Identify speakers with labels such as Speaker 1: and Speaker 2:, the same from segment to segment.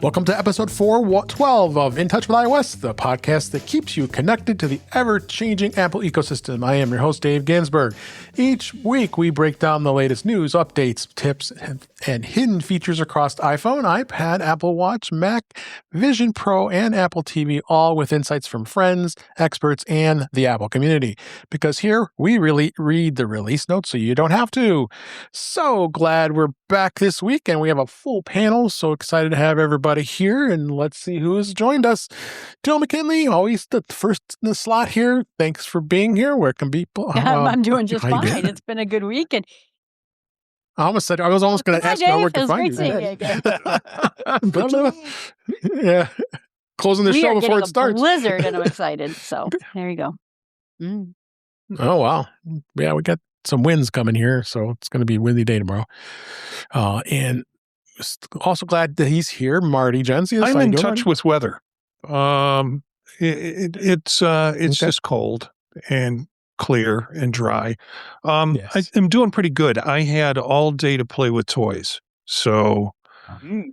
Speaker 1: Welcome to episode 412 of In Touch with iOS, the podcast that keeps you connected to the ever-changing Apple ecosystem. I am your host, Dave Ginsburg. Each week, we break down the latest news, updates, tips, and hidden features across iPhone, iPad, Apple Watch, Mac, Vision Pro, and Apple TV, all with insights from friends, experts, and the Apple community. Because here, we really read the release notes so you don't have to. So glad we're back this week, and we have a full panel. So excited to have everybody here, and let's see who has joined us. Jill McKinley, always the first in the slot here. Thanks for being here. Where can people?
Speaker 2: I'm doing just fine. It's been a good week, and
Speaker 1: I was almost going to ask you where to find you. Yeah, closing the show before it starts.
Speaker 2: Blizzard, and I'm excited. So there you go.
Speaker 1: Mm. Oh wow, yeah, we got some winds coming here, so it's going to be a windy day tomorrow. And also glad that he's here, Marty Jencius.
Speaker 3: I'm in touch with weather. It's just cold and clear and dry.
Speaker 1: Yes.
Speaker 3: I'm doing pretty good. I had all day to play with toys, so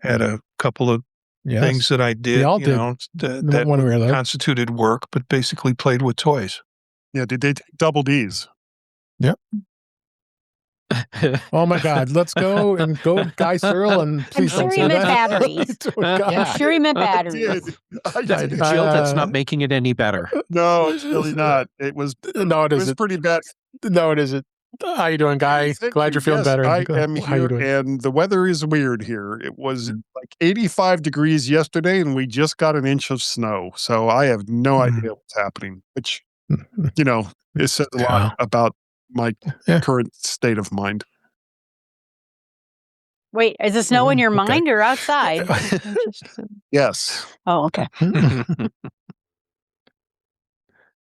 Speaker 3: had a couple of things that I did.
Speaker 1: We all did.
Speaker 3: That constituted work, but basically played with toys.
Speaker 4: Yeah, did they take double Ds?
Speaker 1: Yep. Oh my God! Let's go Guy Serle, and please
Speaker 2: I'm sure he meant batteries. I'm sure he meant batteries.
Speaker 5: Jill, that's not making it any better.
Speaker 4: No, it's really not. It was pretty bad.
Speaker 1: No, it isn't. How you doing, Guy? Glad you're feeling better.
Speaker 4: I am
Speaker 1: How you
Speaker 4: here,
Speaker 1: doing?
Speaker 4: and the weather is weird here. It was like 85 degrees yesterday, and we just got an inch of snow. So I have no idea what's happening, which, it says a lot about my current state of mind.
Speaker 2: Wait, is the snow in your mind or outside?
Speaker 4: Yes.
Speaker 2: Oh, okay.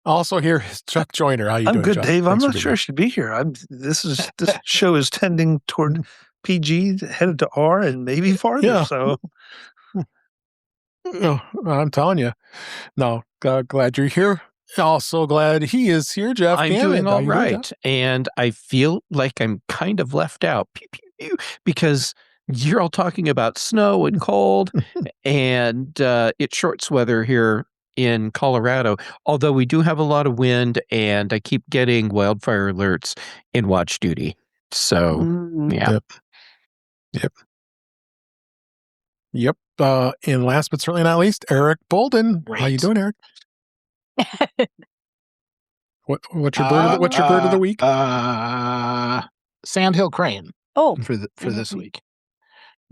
Speaker 1: Also here is Chuck Joyner. How you doing,
Speaker 3: I'm good,
Speaker 1: Chuck?
Speaker 3: Dave.
Speaker 1: Thanks
Speaker 3: I'm
Speaker 1: for
Speaker 3: not sure I should be here. This show is tending toward PG, headed to R, and maybe farther.
Speaker 1: Yeah.
Speaker 3: So,
Speaker 1: I'm telling you. No, glad you're here. Also glad he is here, Jeff.
Speaker 5: I'm
Speaker 1: Gamet.
Speaker 5: doing all
Speaker 1: How you
Speaker 5: right, and I feel like I'm kind of left out because you're all talking about snow and cold, and it's shorts weather here in Colorado, although we do have a lot of wind, and I keep getting wildfire alerts in watch duty. So, yeah.
Speaker 1: Yep. And last but certainly not least, Eric Bolden.
Speaker 6: Great.
Speaker 1: How you doing, Eric? What's your bird of the week?
Speaker 6: Sandhill Crane.
Speaker 2: Oh,
Speaker 6: for this week,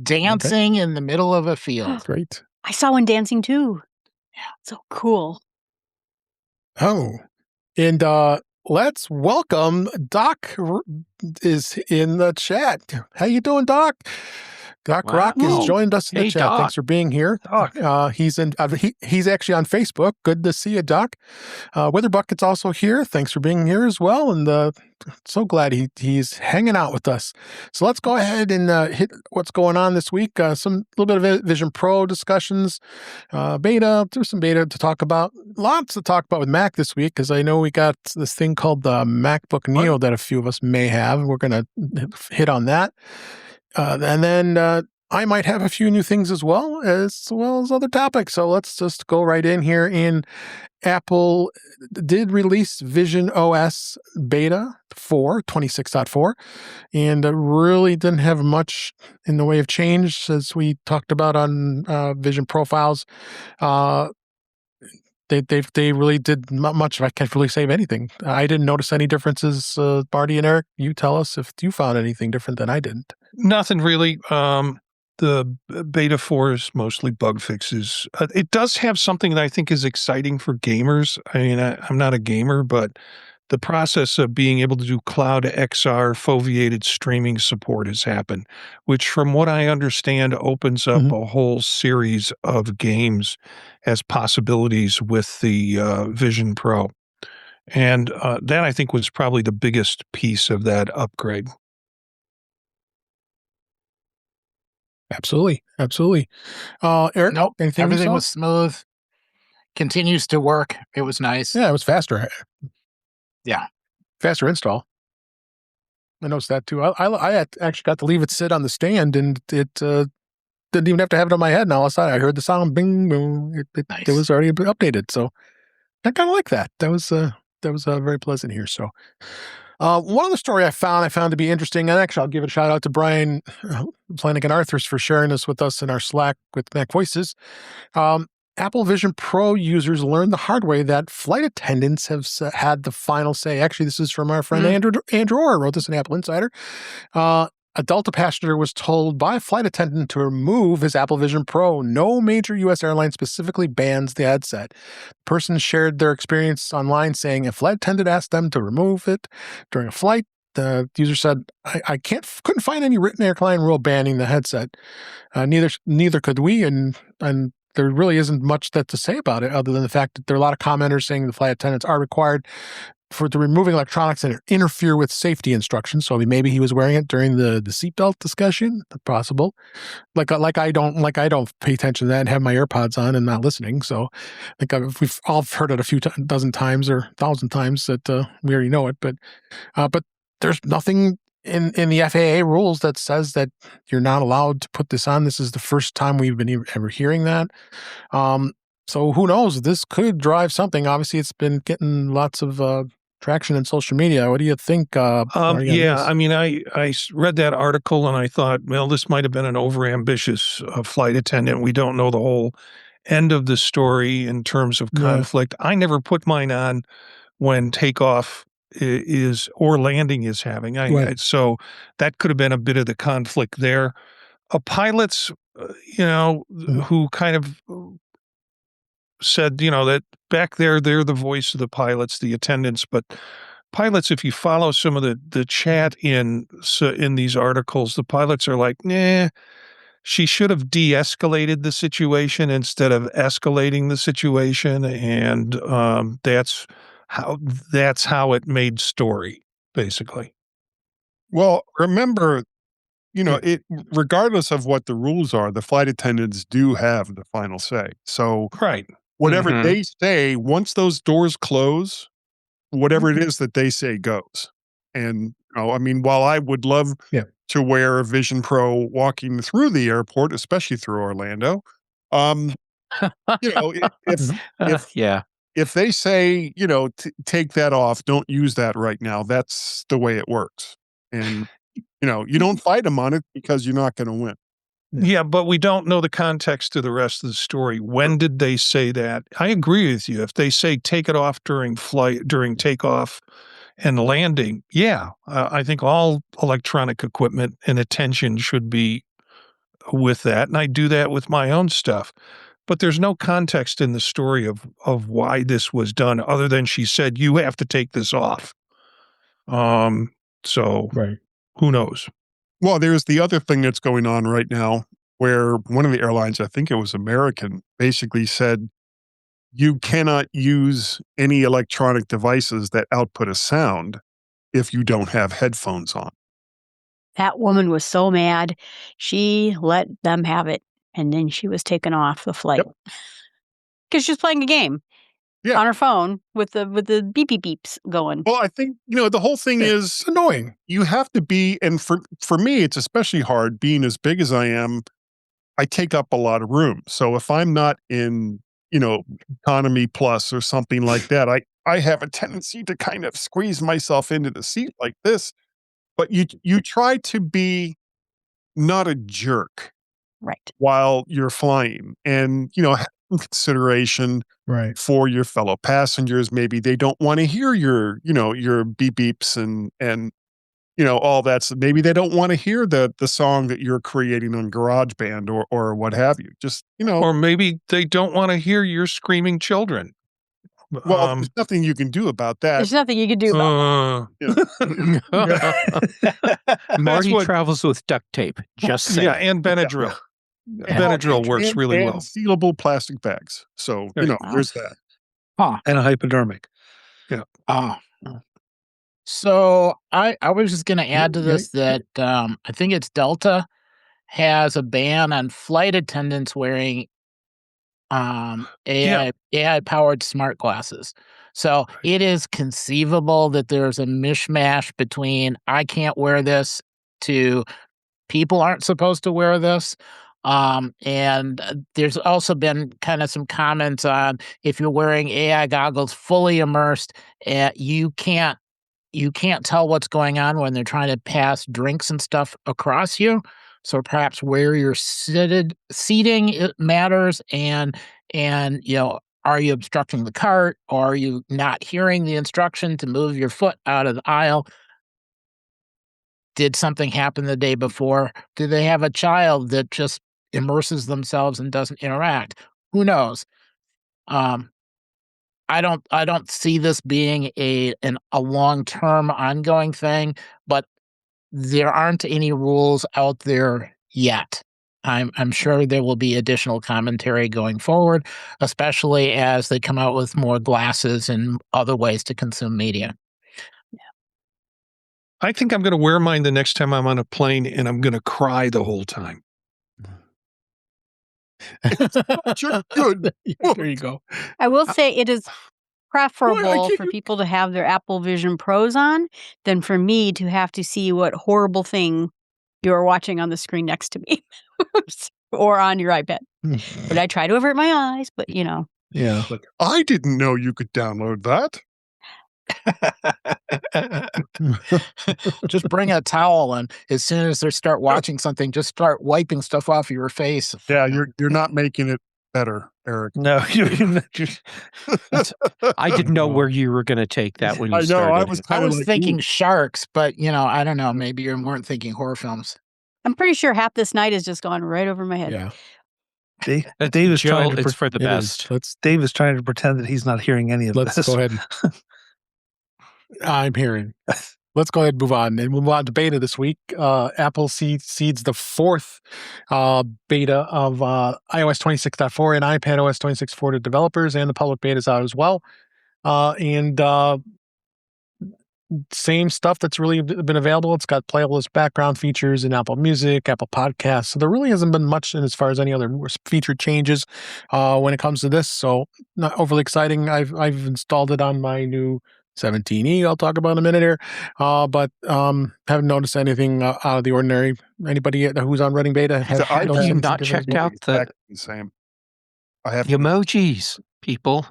Speaker 6: dancing in the middle of a field.
Speaker 1: Great.
Speaker 2: I saw one dancing too. Yeah, so cool.
Speaker 1: Oh, and let's welcome Doc is in the chat. How you doing, Doc? Doc Rock has joined us in the chat.
Speaker 5: Doc.
Speaker 1: Thanks for being here. He's actually on Facebook. Good to see you, Doc. Weather Bucket's also here. Thanks for being here as well. And so glad he's hanging out with us. So let's go ahead and hit what's going on this week. Some little bit of Vision Pro discussions, beta. There's some beta to talk about. Lots to talk about with Mac this week because I know we got this thing called the MacBook Neo that a few of us may have. We're going to hit on that. And then I might have a few new things as well as other topics. So let's just go right in here. And Apple did release Vision OS Beta 4, 26.4, and really didn't have much in the way of change as we talked about on Vision Profiles. They really did not much. I can't really say anything. I didn't notice any differences. Marty and Eric, you tell us if you found anything different than I didn't.
Speaker 3: nothing really. The beta 4 is mostly bug fixes. It does have something that I think is exciting for gamers. I mean, I'm not a gamer, but the process of being able to do cloud XR foveated streaming support has happened, which from what I understand opens up a whole series of games as possibilities with the Vision Pro. And that I think was probably the biggest piece of that upgrade.
Speaker 1: Absolutely. Eric,
Speaker 6: Nope.
Speaker 1: anything
Speaker 6: Everything was smooth. Continues to work. It was nice.
Speaker 1: Yeah, it was faster.
Speaker 6: Yeah.
Speaker 1: Faster install. I noticed that too. I actually got to leave it sit on the stand, and it didn't even have to have it on my head. And all of a sudden I heard the sound, bing, boom. It was already updated. So I kind of like that. That was very pleasant here. So one other story I found to be interesting, and actually I'll give a shout out to Brian Flanagan Arthurs for sharing this with us in our Slack with Mac Voices. Apple Vision Pro users learned the hard way that flight attendants have had the final say. Actually, this is from our friend Andrew Orr, wrote this in Apple Insider. A Delta passenger was told by a flight attendant to remove his Apple Vision Pro. No major U.S. airline specifically bans the headset. The person shared their experience online saying a flight attendant asked them to remove it during a flight. The user said, I couldn't find any written airline rule banning the headset. Neither could we, and there really isn't much to say about it other than the fact that there are a lot of commenters saying the flight attendants are required to removing electronics that interfere with safety instructions. So maybe he was wearing it during the seatbelt discussion. Possible. Like I don't pay attention to that and have my AirPods on and not listening. So I think we've all heard it a dozen times or 1,000 times that we already know it. But there's nothing in the FAA rules that says that you're not allowed to put this on. This is the first time we've been ever hearing that. So who knows? This could drive something. Obviously, it's been getting lots of traction in social media. What do you think?
Speaker 3: Yeah, I mean, I read that article and I thought, well, this might have been an overambitious flight attendant. We don't know the whole end of the story in terms of conflict. I never put mine on when takeoff is or landing is having. So that could have been a bit of the conflict there. Pilots, who kind of said, that back there, they're the voice of the pilots, the attendants, but pilots, if you follow some of the chat in these articles, the pilots are like, nah, she should have de-escalated the situation instead of escalating the situation. And that's how it made story, basically.
Speaker 4: Well, remember, regardless of what the rules are, the flight attendants do have the final say. So whatever they say, once those doors close, whatever it is that they say goes. And, while I would love to wear a Vision Pro walking through the airport, especially through Orlando, if they say, take that off, don't use that right now, that's the way it works. And, you don't fight them on it because you're not going to win.
Speaker 3: Yeah, but we don't know the context of the rest of the story. When did they say that? I agree with you. If they say take it off during takeoff and landing, I think all electronic equipment and attention should be with that. And I do that with my own stuff. But there's no context in the story of why this was done other than she said, you have to take this off. So who knows?
Speaker 4: Well, there's the other thing that's going on right now where one of the airlines, I think it was American, basically said you cannot use any electronic devices that output a sound if you don't have headphones on.
Speaker 2: That woman was so mad. She let them have it, and then she was taken off the flight because she was playing a game on her phone with the beep beep beeps going.
Speaker 4: Well, I think the whole thing is
Speaker 1: annoying.
Speaker 4: You have to be, and for me, it's especially hard being as big as I am. I take up a lot of room, so if I'm not in economy plus or something like that, I have a tendency to kind of squeeze myself into the seat like this. But you try to be not a jerk, while you're flying, and have consideration for your fellow passengers. Maybe they don't want to hear your beep beeps and all that. So maybe they don't want to hear the song that you're creating on GarageBand or what have you. Just
Speaker 3: or maybe they don't want to hear your screaming children.
Speaker 4: Well, there's nothing you can do about that.
Speaker 2: There's nothing you can do about
Speaker 5: that. Marty travels with duct tape. Just saying.
Speaker 3: Yeah, and Benadryl. Benadryl works really well.
Speaker 4: Sealable plastic bags. So, there's that.
Speaker 7: And a hypodermic.
Speaker 3: Yeah.
Speaker 6: So I was just going to add to this that I think it's Delta has a ban on flight attendants wearing AI-powered smart glasses. So it is conceivable that there's a mishmash between I can't wear this to people aren't supposed to wear this. And there's also been kind of some comments on if you're wearing AI goggles fully immersed, you can't tell what's going on when they're trying to pass drinks and stuff across you. So perhaps where you're seating it matters, and are you obstructing the cart, or are you not hearing the instruction to move your foot out of the aisle? Did something happen the day before? Do they have a child that just immerses themselves and doesn't interact? Who knows? I don't see this being a long-term ongoing thing, but there aren't any rules out there yet. I'm sure there will be additional commentary going forward, especially as they come out with more glasses and other ways to consume media.
Speaker 3: I think I'm going to wear mine the next time I'm on a plane, and I'm going to cry the whole time.
Speaker 1: Good. There you go.
Speaker 2: I will say it is preferable for people to have their Apple Vision Pros on than for me to have to see what horrible thing you're watching on the screen next to me or on your iPad. But I try to avert my eyes, but
Speaker 1: Yeah.
Speaker 4: Like, I didn't know you could download that.
Speaker 6: Just bring a towel, and as soon as they start watching something, just start wiping stuff off your face.
Speaker 4: Yeah, you're not making it better, Eric.
Speaker 5: No, you're not I didn't know where you were going to take that when you started.
Speaker 6: I was thinking sharks, but I don't know. Maybe you weren't thinking horror films.
Speaker 2: I'm pretty sure half this night has just gone right over my head.
Speaker 1: Yeah.
Speaker 7: Dave is
Speaker 5: Jill,
Speaker 7: trying to
Speaker 5: it's for the best.
Speaker 7: Dave is trying to pretend that he's not hearing any of this.
Speaker 1: Let's go ahead. I'm hearing. Let's go ahead and move on. And move on to beta this week. Apple seeds the fourth beta of iOS 26.4 and iPadOS 26.4 to developers, and the public beta is out as well. And same stuff that's really been available. It's got playlist background features in Apple Music, Apple Podcasts. So there really hasn't been much in as far as any other feature changes when it comes to this. So not overly exciting. I've installed it on my new 17E. I'll talk about in a minute here. But haven't noticed anything out of the ordinary. Anybody who's on running beta
Speaker 5: have you not checked out the
Speaker 4: same?
Speaker 5: The emojis, people.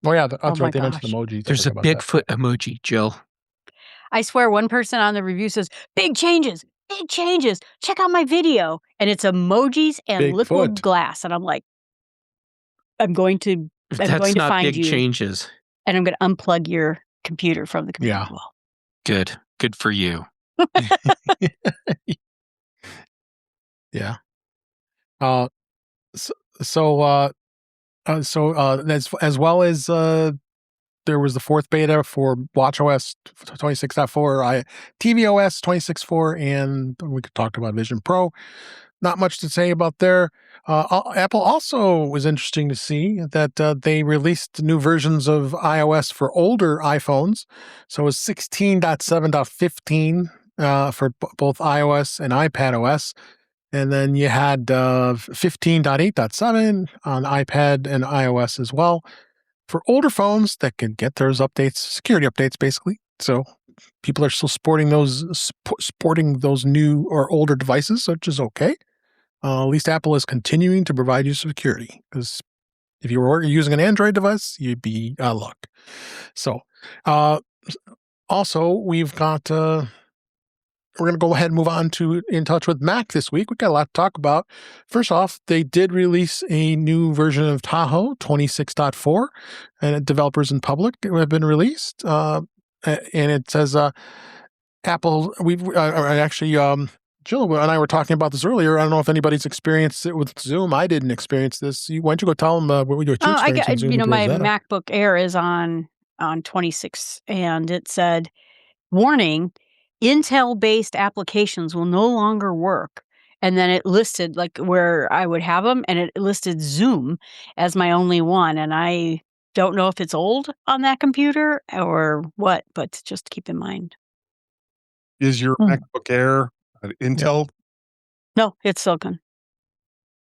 Speaker 1: Oh yeah, that's right. They mentioned emojis.
Speaker 5: There's a Bigfoot emoji, Jill.
Speaker 2: I swear one person on the review says, big changes. Check out my video. And it's emojis and liquid glass. And I'm like, I'm going to find
Speaker 5: big
Speaker 2: you.
Speaker 5: Changes.
Speaker 2: And I'm going to unplug your computer from the computer wall.
Speaker 5: Good for you.
Speaker 1: Yeah. As well as there was the fourth beta for watchOS 26.4, tvOS 26.4, and we could talk about Vision Pro. Not much to say about there. Apple also was interesting to see that they released new versions of iOS for older iPhones. So it was 16.7.15 for both iOS and iPadOS. And then you had 15.8.7 on iPad and iOS as well. For older phones that can get those updates, security updates, basically. So people are still sporting those new or older devices, which is okay. At least Apple is continuing to provide you security, because if you were using an Android device, you'd be out of luck. So, also we've got. We're going to go ahead and move on to In Touch with Mac this week. We've got a lot to talk about. First off, they did release a new version of Tahoe 26.4, and developers in public have been released. And it says Apple. Jill and I were talking about this earlier. I don't know if anybody's experienced it with Zoom. I didn't experience this. Why don't you go tell them what you experienced in Zoom?
Speaker 2: My MacBook Air is on 26, and it said, warning, Intel-based applications will no longer work. And then it listed like where I would have them, and it listed Zoom as my only one. And I don't know if it's old on that computer or what, but just keep in mind.
Speaker 4: Is your MacBook Air Intel?
Speaker 2: No, it's Silicon.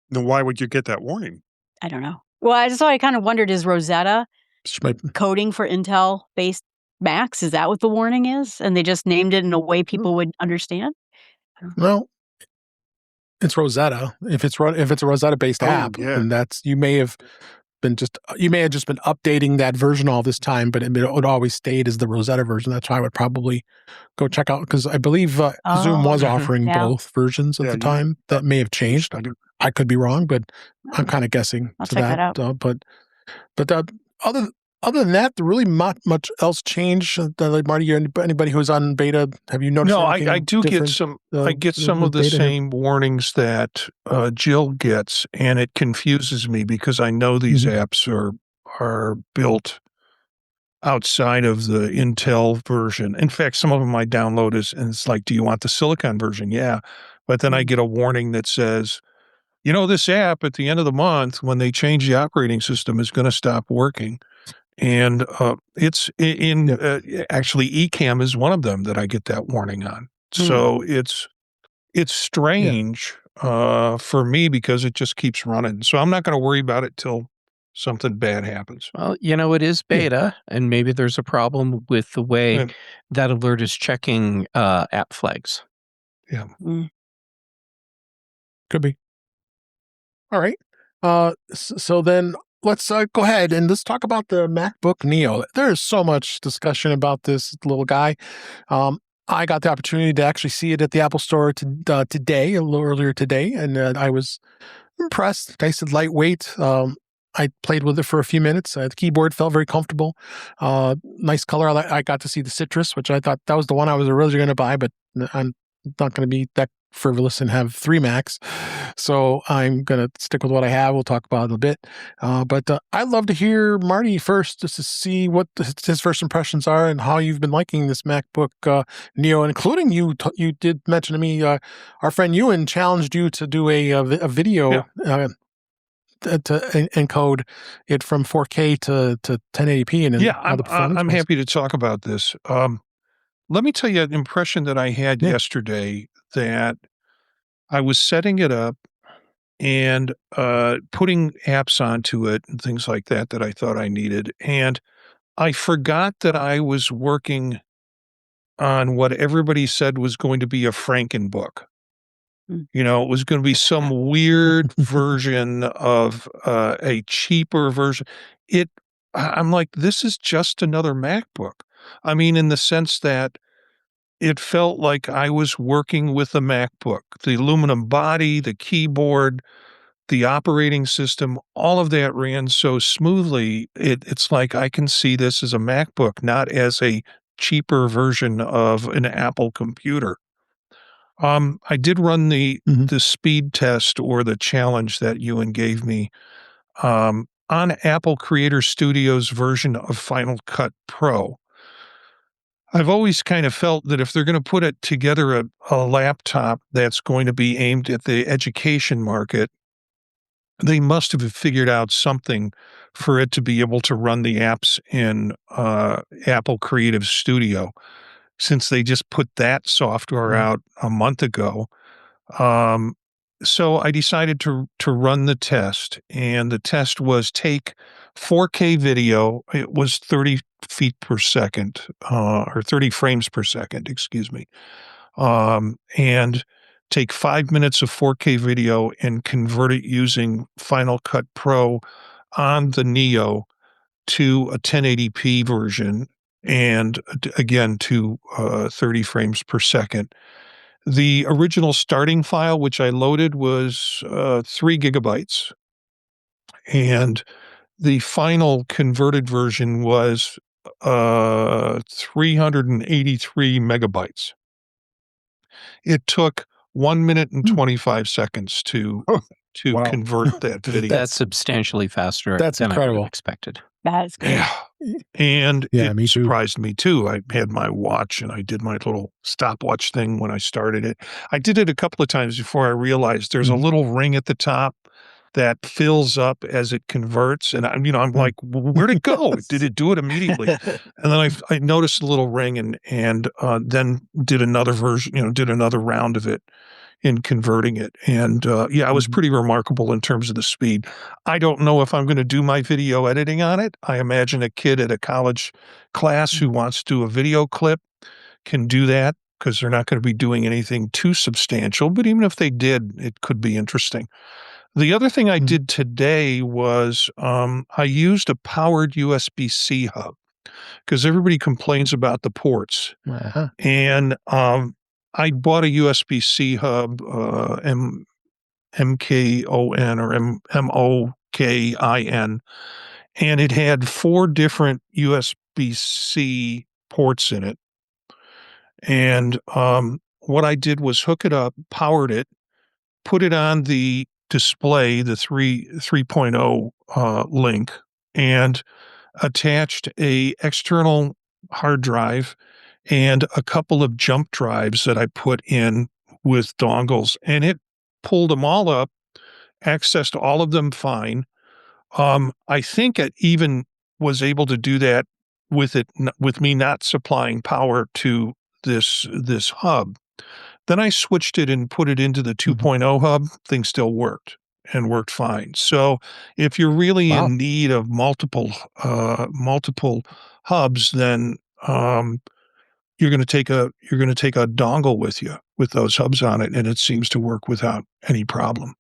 Speaker 4: Then why would you get that warning?
Speaker 2: I don't know. Well, I kind of wondered, is Rosetta coding for Intel-based Macs? Is that what the warning is? And they just named it in a way people would understand?
Speaker 1: Well, It's Rosetta. If it's a Rosetta based app, and you may have just been updating that version all this time, but it always stayed as the Rosetta version. That's why I would probably go check out, because I believe Zoom was offering both versions at the time. That may have changed. I could be wrong, but I'm kind of guessing.
Speaker 2: I'll check that out.
Speaker 1: But other than that, there really not much else changed. Like Marty, anybody who's on beta, have you noticed?
Speaker 3: No, I do get some. I get some of the same warnings that Jill gets, and it confuses me because I know these apps are built outside of the Intel version. In fact, some of them I download and it's like, do you want the Silicon version? Yeah, but then I get a warning that says, this app at the end of the month, when they change the operating system, is going to stop working. And it's actually Ecamm is one of them that I get that warning on. So it's strange for me because it just keeps running. So I'm not going to worry about it till something bad happens.
Speaker 5: Well, it is beta, and maybe there's a problem with the way that alert is checking app flags.
Speaker 3: Yeah.
Speaker 1: Could be. All right. So then let's go ahead and let's talk about the MacBook Neo. There's so much discussion about this little guy. I got the opportunity to actually see it at the Apple Store today, a little earlier today, and I was impressed. Nice and lightweight. I played with it for a few minutes. The keyboard felt very comfortable. Nice color. I got to see the citrus, which I thought that was the one I was originally going to buy, but I'm not going to be that frivolous and have 3 Macs. So I'm going to stick with what I have. We'll talk about it a bit. But I'd love to hear Marty first, just to see what his first impressions are and how you've been liking this MacBook Neo, including you did mention to me, our friend Ewan challenged you to do a video to encode it from 4K to 1080p. And
Speaker 3: I'm happy to talk about this. Let me tell you an impression that I had yesterday, that I was setting it up and putting apps onto it and things like that I thought I needed. And I forgot that I was working on what everybody said was going to be a Frankenbook. It was going to be some weird version of a cheaper version. I'm like, this is just another MacBook. I mean, in the sense that it felt like I was working with a MacBook. The aluminum body, the keyboard, the operating system, all of that ran so smoothly. It's like I can see this as a MacBook, not as a cheaper version of an Apple computer. I did run the speed test, or the challenge that Ewan gave me, on Apple Creator Studio's version of Final Cut Pro. I've always kind of felt that if they're going to put it together a laptop that's going to be aimed at the education market, they must have figured out something for it to be able to run the apps in Apple Creative Studio, since they just put that software out a month ago. So I decided to run the test, and the test was take 4K video. It was 30 feet per second, or 30 frames per second, excuse me. And take 5 minutes of 4K video and convert it using Final Cut Pro on the Neo to a 1080p version, and again to 30 frames per second. The original starting file, which I loaded, was 3 gigabytes, and the final converted version was 383 megabytes. It took 1 minute and 25 seconds to convert that video.
Speaker 5: That's substantially faster
Speaker 1: That's
Speaker 5: than
Speaker 1: incredible.
Speaker 5: I would have expected.
Speaker 2: That is good.
Speaker 3: Yeah. And it
Speaker 1: me too.
Speaker 3: surprised me too. I had my watch and I did my little stopwatch thing when I started it. I did it a couple of times before I realized there's a little ring at the top that fills up as it converts. And I'm like, where'd it go? Did it do it immediately? And then I noticed a little ring and then did another version, did another round of it in converting it. And it was pretty remarkable in terms of the speed. I don't know if I'm going to do my video editing on it. I imagine a kid at a college class who wants to do a video clip can do that because they're not going to be doing anything too substantial. But even if they did, it could be interesting. The other thing I did today was I used a powered USB-C hub because everybody complains about the ports. And I bought a USB-C hub, MKON or MOKIN, and it had 4 different USB-C ports in it. And what I did was hook it up, powered it, put it on the display, the 3.0 link, and attached a external hard drive and a couple of jump drives that I put in with dongles, and it pulled them all up, accessed all of them fine. I think it even was able to do that with me not supplying power to this hub. Then I switched it and put it into the 2.0 hub. Things still worked and worked fine. So if you're really in need of multiple hubs, then you're going to take a dongle with you with those hubs on it, and it seems to work without any problem.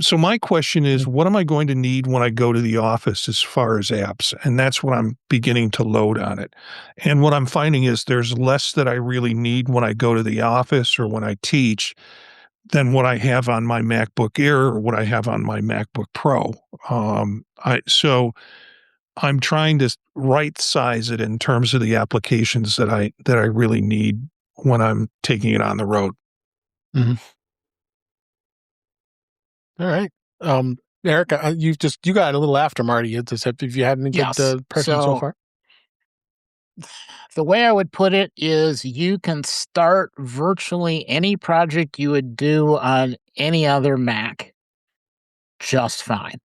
Speaker 3: So my question is, what am I going to need when I go to the office as far as apps? And that's what I'm beginning to load on it. And what I'm finding is there's less that I really need when I go to the office or when I teach than what I have on my MacBook Air or what I have on my MacBook Pro. So I'm trying to right size it in terms of the applications that I really need when I'm taking it on the road.
Speaker 1: All right. Eric, you got a little after Marty. Have you had any good impressions so far?
Speaker 6: The way I would put it is you can start virtually any project you would do on any other Mac just fine.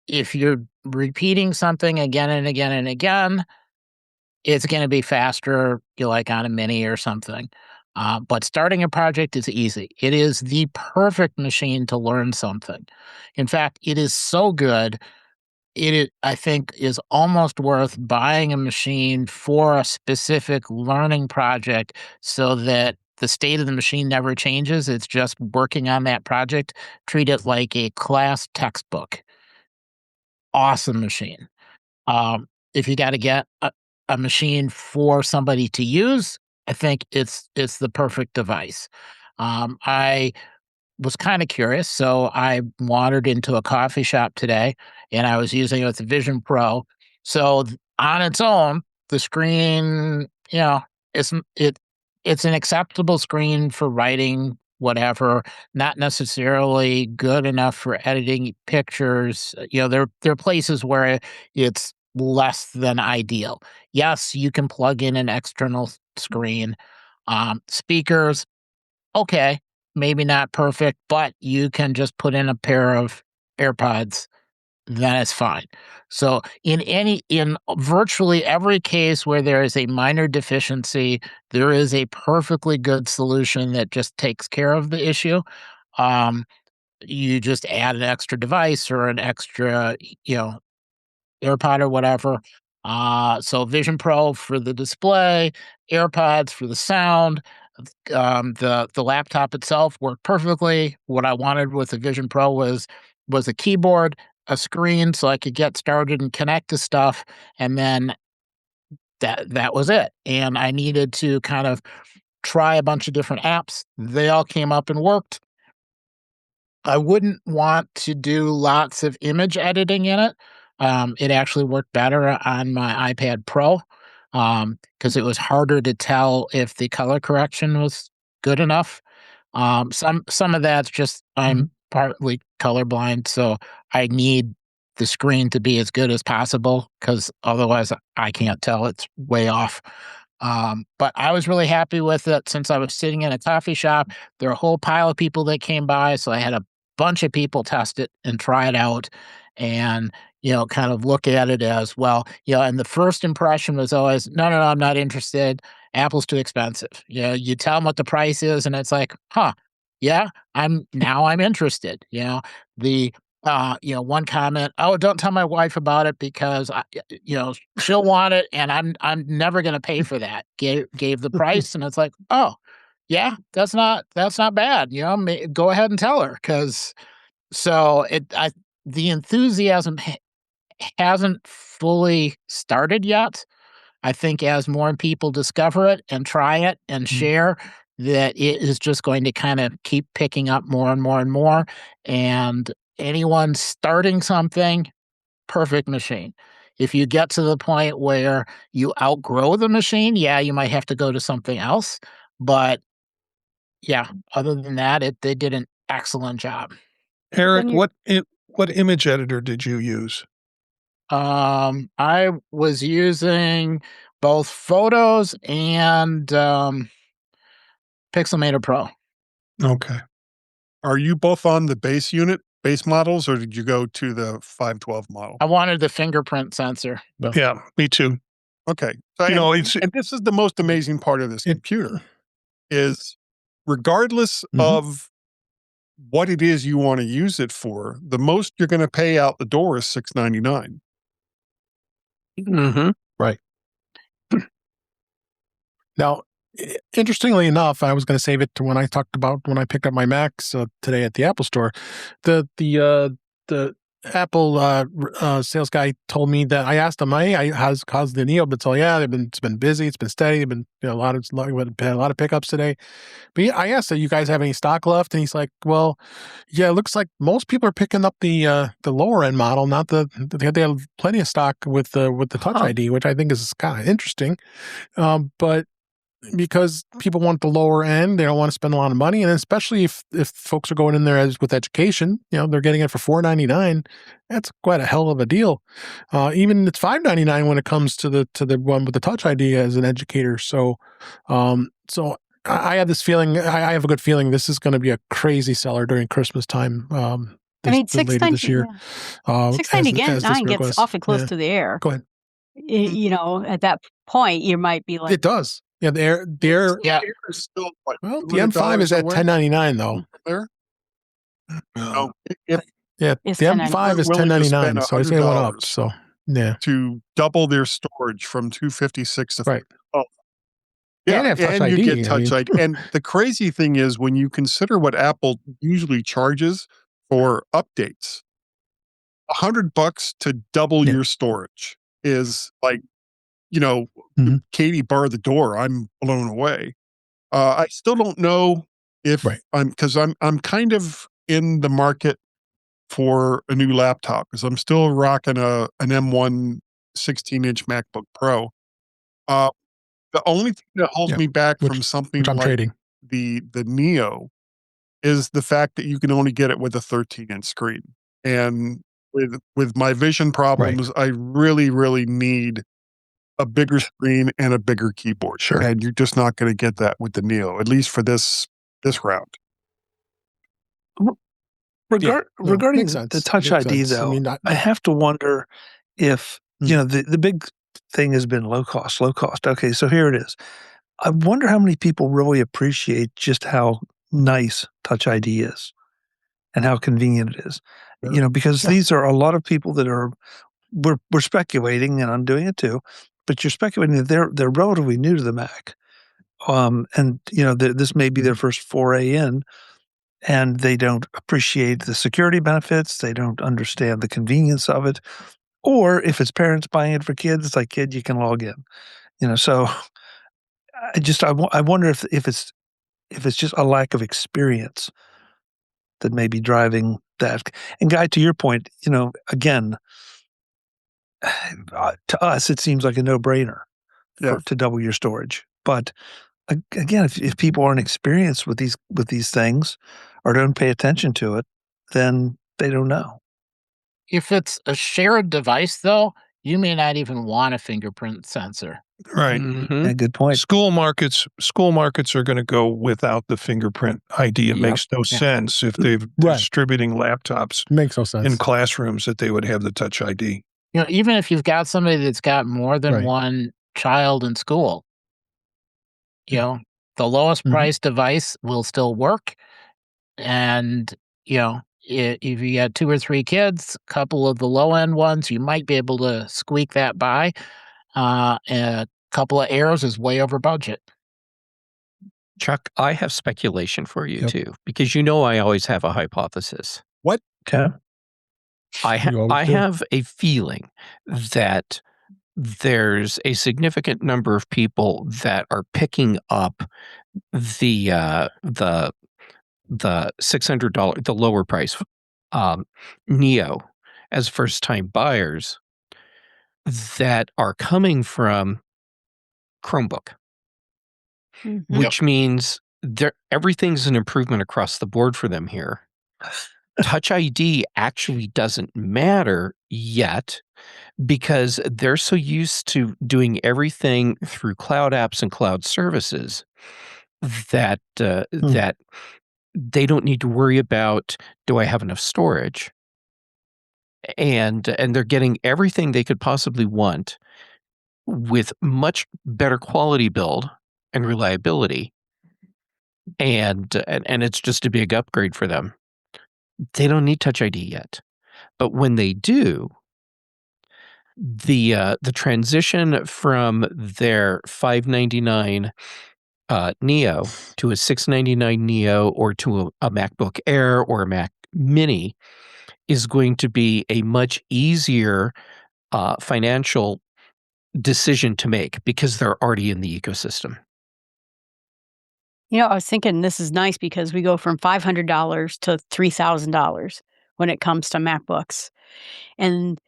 Speaker 6: If you're repeating something again and again and again, it's going to be faster, like on a Mini or something. But starting a project is easy. It is the perfect machine to learn something. In fact, it is so good, I think, is almost worth buying a machine for a specific learning project so that the state of the machine never changes. It's just working on that project. Treat it like a class textbook. Awesome machine. If you got to get a machine for somebody to use, I think it's the perfect device. I was kind of curious, so I wandered into a coffee shop today, and I was using it with the Vision Pro. So on its own, the screen, it's an acceptable screen for writing, whatever. Not necessarily good enough for editing pictures. There are places where it's less than ideal. Yes, you can plug in an external screen. Speakers, okay, maybe not perfect, but you can just put in a pair of AirPods, then it's fine. So in virtually every case where there is a minor deficiency, there is a perfectly good solution that just takes care of the issue. You just add an extra device or an extra, AirPod or whatever. So Vision Pro for the display, AirPods for the sound. The laptop itself worked perfectly. What I wanted with the Vision Pro was a keyboard, a screen, so I could get started and connect to stuff, and then that was it. And I needed to kind of try a bunch of different apps. They all came up and worked. I wouldn't want to do lots of image editing in it. It actually worked better on my iPad Pro because it was harder to tell if the color correction was good enough. Some of that's just I'm partly colorblind, so I need the screen to be as good as possible because otherwise I can't tell. It's way off. But I was really happy with it since I was sitting in a coffee shop. There were a whole pile of people that came by, so I had a bunch of people test it and try it out and, kind of look at it as well. And the first impression was always, no, I'm not interested. Apple's too expensive. You tell them what the price is and it's like, yeah, I'm interested. The one comment, "Oh, don't tell my wife about it because she'll want it, and I'm never going to pay for that." Gave the price, and it's like, oh, yeah, that's not bad. Go ahead and tell her, because the enthusiasm hasn't fully started yet. I think as more people discover it and try it and share, that it is just going to kind of keep picking up more and more and more. And anyone starting something, perfect machine. If you get to the point where you outgrow the machine, yeah, you might have to go to something else. But yeah, other than that, they did an excellent job.
Speaker 3: Eric, what image editor did you use?
Speaker 6: I was using both Photos and Pixelmator Pro.
Speaker 3: Okay.
Speaker 4: Are you both on the base models, or did you go to the 512 model?
Speaker 6: I wanted the fingerprint sensor.
Speaker 3: Yeah, me too.
Speaker 4: Okay. So, and this is the most amazing part of this computer is, regardless of what it is you want to use it for, the most you're going to pay out the door is $699.
Speaker 1: Right. Now, interestingly enough, I was going to save it to when I picked up my Macs today at the Apple Store. The Apple sales guy told me that, I asked him, how's the Neo been? So yeah, it's been busy, it's been steady, it's been a lot of pickups today. But I asked, "Do you guys have any stock left?" And he's like, "Well, yeah, it looks like most people are picking up the lower end model, not they have plenty of stock with the Touch ID, which I think is kind of interesting, but." Because people want the lower end, they don't want to spend a lot of money, and especially if folks are going in there with education, they're getting it for $499. That's quite a hell of a deal. Even it's $599 when it comes to the one with the Touch ID as an educator. So, I have this feeling. I have a good feeling this is going to be a crazy seller during Christmas time. Later this year.
Speaker 2: $699 gets awfully close to the air.
Speaker 1: Go ahead.
Speaker 2: At that point, you might be like,
Speaker 1: it does. Yeah, the air
Speaker 4: is still what,
Speaker 1: well, the M5 is at $1099 though.
Speaker 4: There?
Speaker 1: No. The M5 is $1099, so I say it went up. So yeah,
Speaker 4: to double their storage from 256 to
Speaker 1: right.
Speaker 4: Oh,
Speaker 1: yeah, and
Speaker 4: you get Touch ID. And the crazy thing is, when you consider what Apple usually charges for updates, $100 to double your storage is like, Katie barred the door. I'm blown away. I still don't know if because I'm kind of in the market for a new laptop, because I'm still rocking an M1 16-inch MacBook Pro. The only thing that holds me back from something like
Speaker 1: trading.
Speaker 4: the Neo is the fact that you can only get it with a 13-inch screen. And with my vision problems, I really, really need a bigger screen and a bigger keyboard.
Speaker 1: Sure.
Speaker 4: And you're just not going to get that with the Neo, at least for this round.
Speaker 7: Regarding the Touch ID, though, I have to wonder if, the big thing has been low cost. Okay, so here it is. I wonder how many people really appreciate just how nice Touch ID is and how convenient it is. Because these are a lot of people that we're speculating, and I'm doing it too, but you're speculating that they're relatively new to the Mac. And this may be their first foray in, and they don't appreciate the security benefits. They don't understand the convenience of it. Or if it's parents buying it for kids, it's like, kid, you can log in. So I wonder if it's just a lack of experience that may be driving that. And Guy, to your point, again, to us, it seems like a no-brainer to double your storage. But again, if people aren't experienced with these things or don't pay attention to it, then they don't know.
Speaker 6: If it's a shared device, though, you may not even want a fingerprint sensor.
Speaker 3: Right.
Speaker 7: Yeah, good point.
Speaker 3: School markets are going to go without the fingerprint ID. It makes no sense if they're distributing laptops.
Speaker 1: Makes no sense
Speaker 3: in classrooms that they would have the Touch ID.
Speaker 6: Even if you've got somebody that's got more than one child in school, the lowest price device will still work. And, if you got 2 or 3 kids, a couple of the low-end ones, you might be able to squeak that by. A couple of Airs is way over budget.
Speaker 5: Chuck, I have speculation for you too, because I always have a hypothesis.
Speaker 4: What?
Speaker 7: Okay.
Speaker 5: I have a feeling that there's a significant number of people that are picking up the $600, the lower price Neo as first-time buyers that are coming from Chromebook, which means everything's an improvement across the board for them here. Touch ID actually doesn't matter yet because they're so used to doing everything through cloud apps and cloud services that that they don't need to worry about, do I have enough storage? And they're getting everything they could possibly want with much better quality build and reliability. And it's just a big upgrade for them. They don't need Touch ID yet. But when they do, the transition from their $599 Neo to a $699 Neo or to a MacBook Air or a Mac Mini is going to be a much easier financial decision to make because they're already in the ecosystem.
Speaker 2: I was thinking this is nice because we go from $500 to $3,000 when it comes to MacBooks. And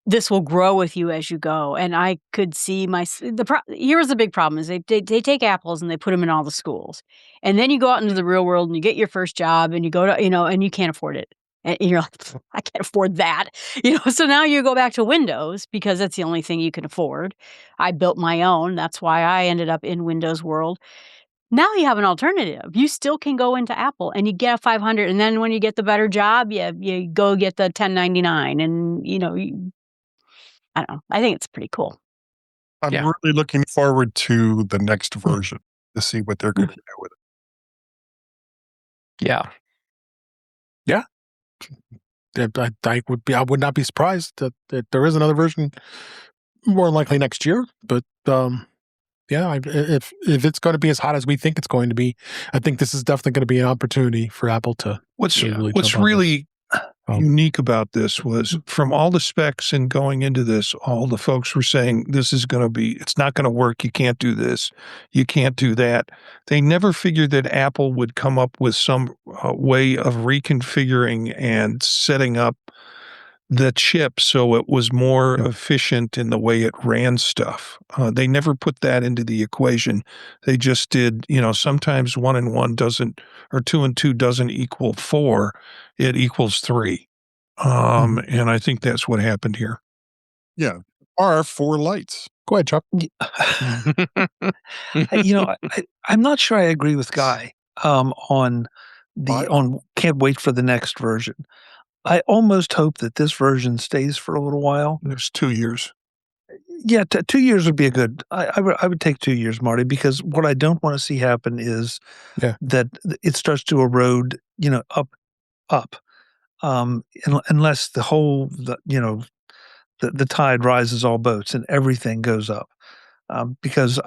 Speaker 2: this will grow with you as you go. And I could see here's the big problem is they take apples and they put them in all the schools. And then you go out into the real world and you get your first job and you go to, and you can't afford it. And you're like, I can't afford that. So now you go back to Windows because that's the only thing you can afford. I built my own. That's why I ended up in Windows world. Now you have an alternative. You still can go into Apple and you get a 500. And then when you get the better job, you go get the 1099 and, I don't know. I think it's pretty cool.
Speaker 4: I'm really looking forward to the next version to see what they're going to do with it.
Speaker 5: Yeah.
Speaker 1: Yeah. I would not be surprised that there is another version more likely next year. But if it's going to be as hot as we think it's going to be, I think this is definitely going to be an opportunity for Apple to.
Speaker 3: What's really unique about this was from all the specs and going into this, all the folks were saying it's not going to work. You can't do this. You can't do that. They never figured that Apple would come up with some way of reconfiguring and setting up the chip so it was more efficient in the way it ran stuff. They never put that into the equation. They just did, sometimes 1 and 1 doesn't, or 2 and 2 doesn't equal 4. It equals 3. And I think that's what happened here.
Speaker 4: Yeah. Are 4 lights.
Speaker 1: Go ahead, Chuck.
Speaker 7: I'm not sure I agree with Guy on can't wait for the next version. I almost hope that this version stays for a little while.
Speaker 3: There's 2 years.
Speaker 7: Yeah, 2 years would be a good. I would take 2 years, Marty, because what I don't want to see happen is that it starts to erode, up, unless the whole, the tide rises all boats and everything goes up. Because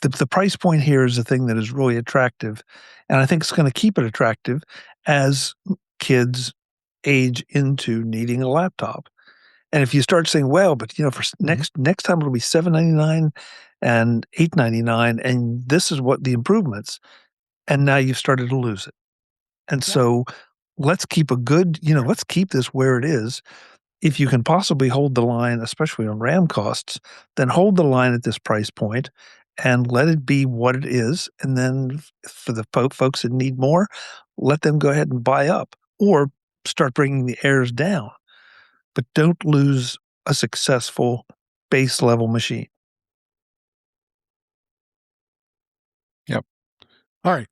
Speaker 7: the price point here is the thing that is really attractive, and I think it's going to keep it attractive as kids age into needing a laptop. And if you start saying, well, but for next time it'll be $799 and $899, and this is what the improvements, and now you've started to lose it. And so let's keep let's keep this where it is. If you can possibly hold the line, especially on RAM costs, then hold the line at this price point and let it be what it is. And then for the folks that need more, let them go ahead and buy up or start bringing the Airs down. But don't lose a successful base level machine.
Speaker 1: Yep. All right.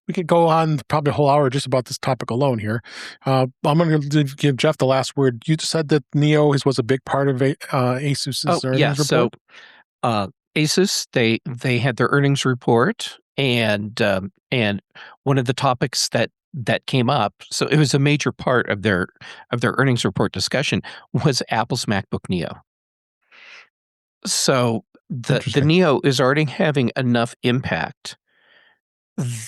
Speaker 1: We could go on probably a whole hour just about this topic alone here. I'm going to give Jeff the last word. You said that Neo was a big part of Asus's earnings report.
Speaker 5: So Asus, they had their earnings report, and one of the topics that that came up, so it was a major part of their earnings report discussion, was Apple's MacBook Neo. So the Neo is already having enough impact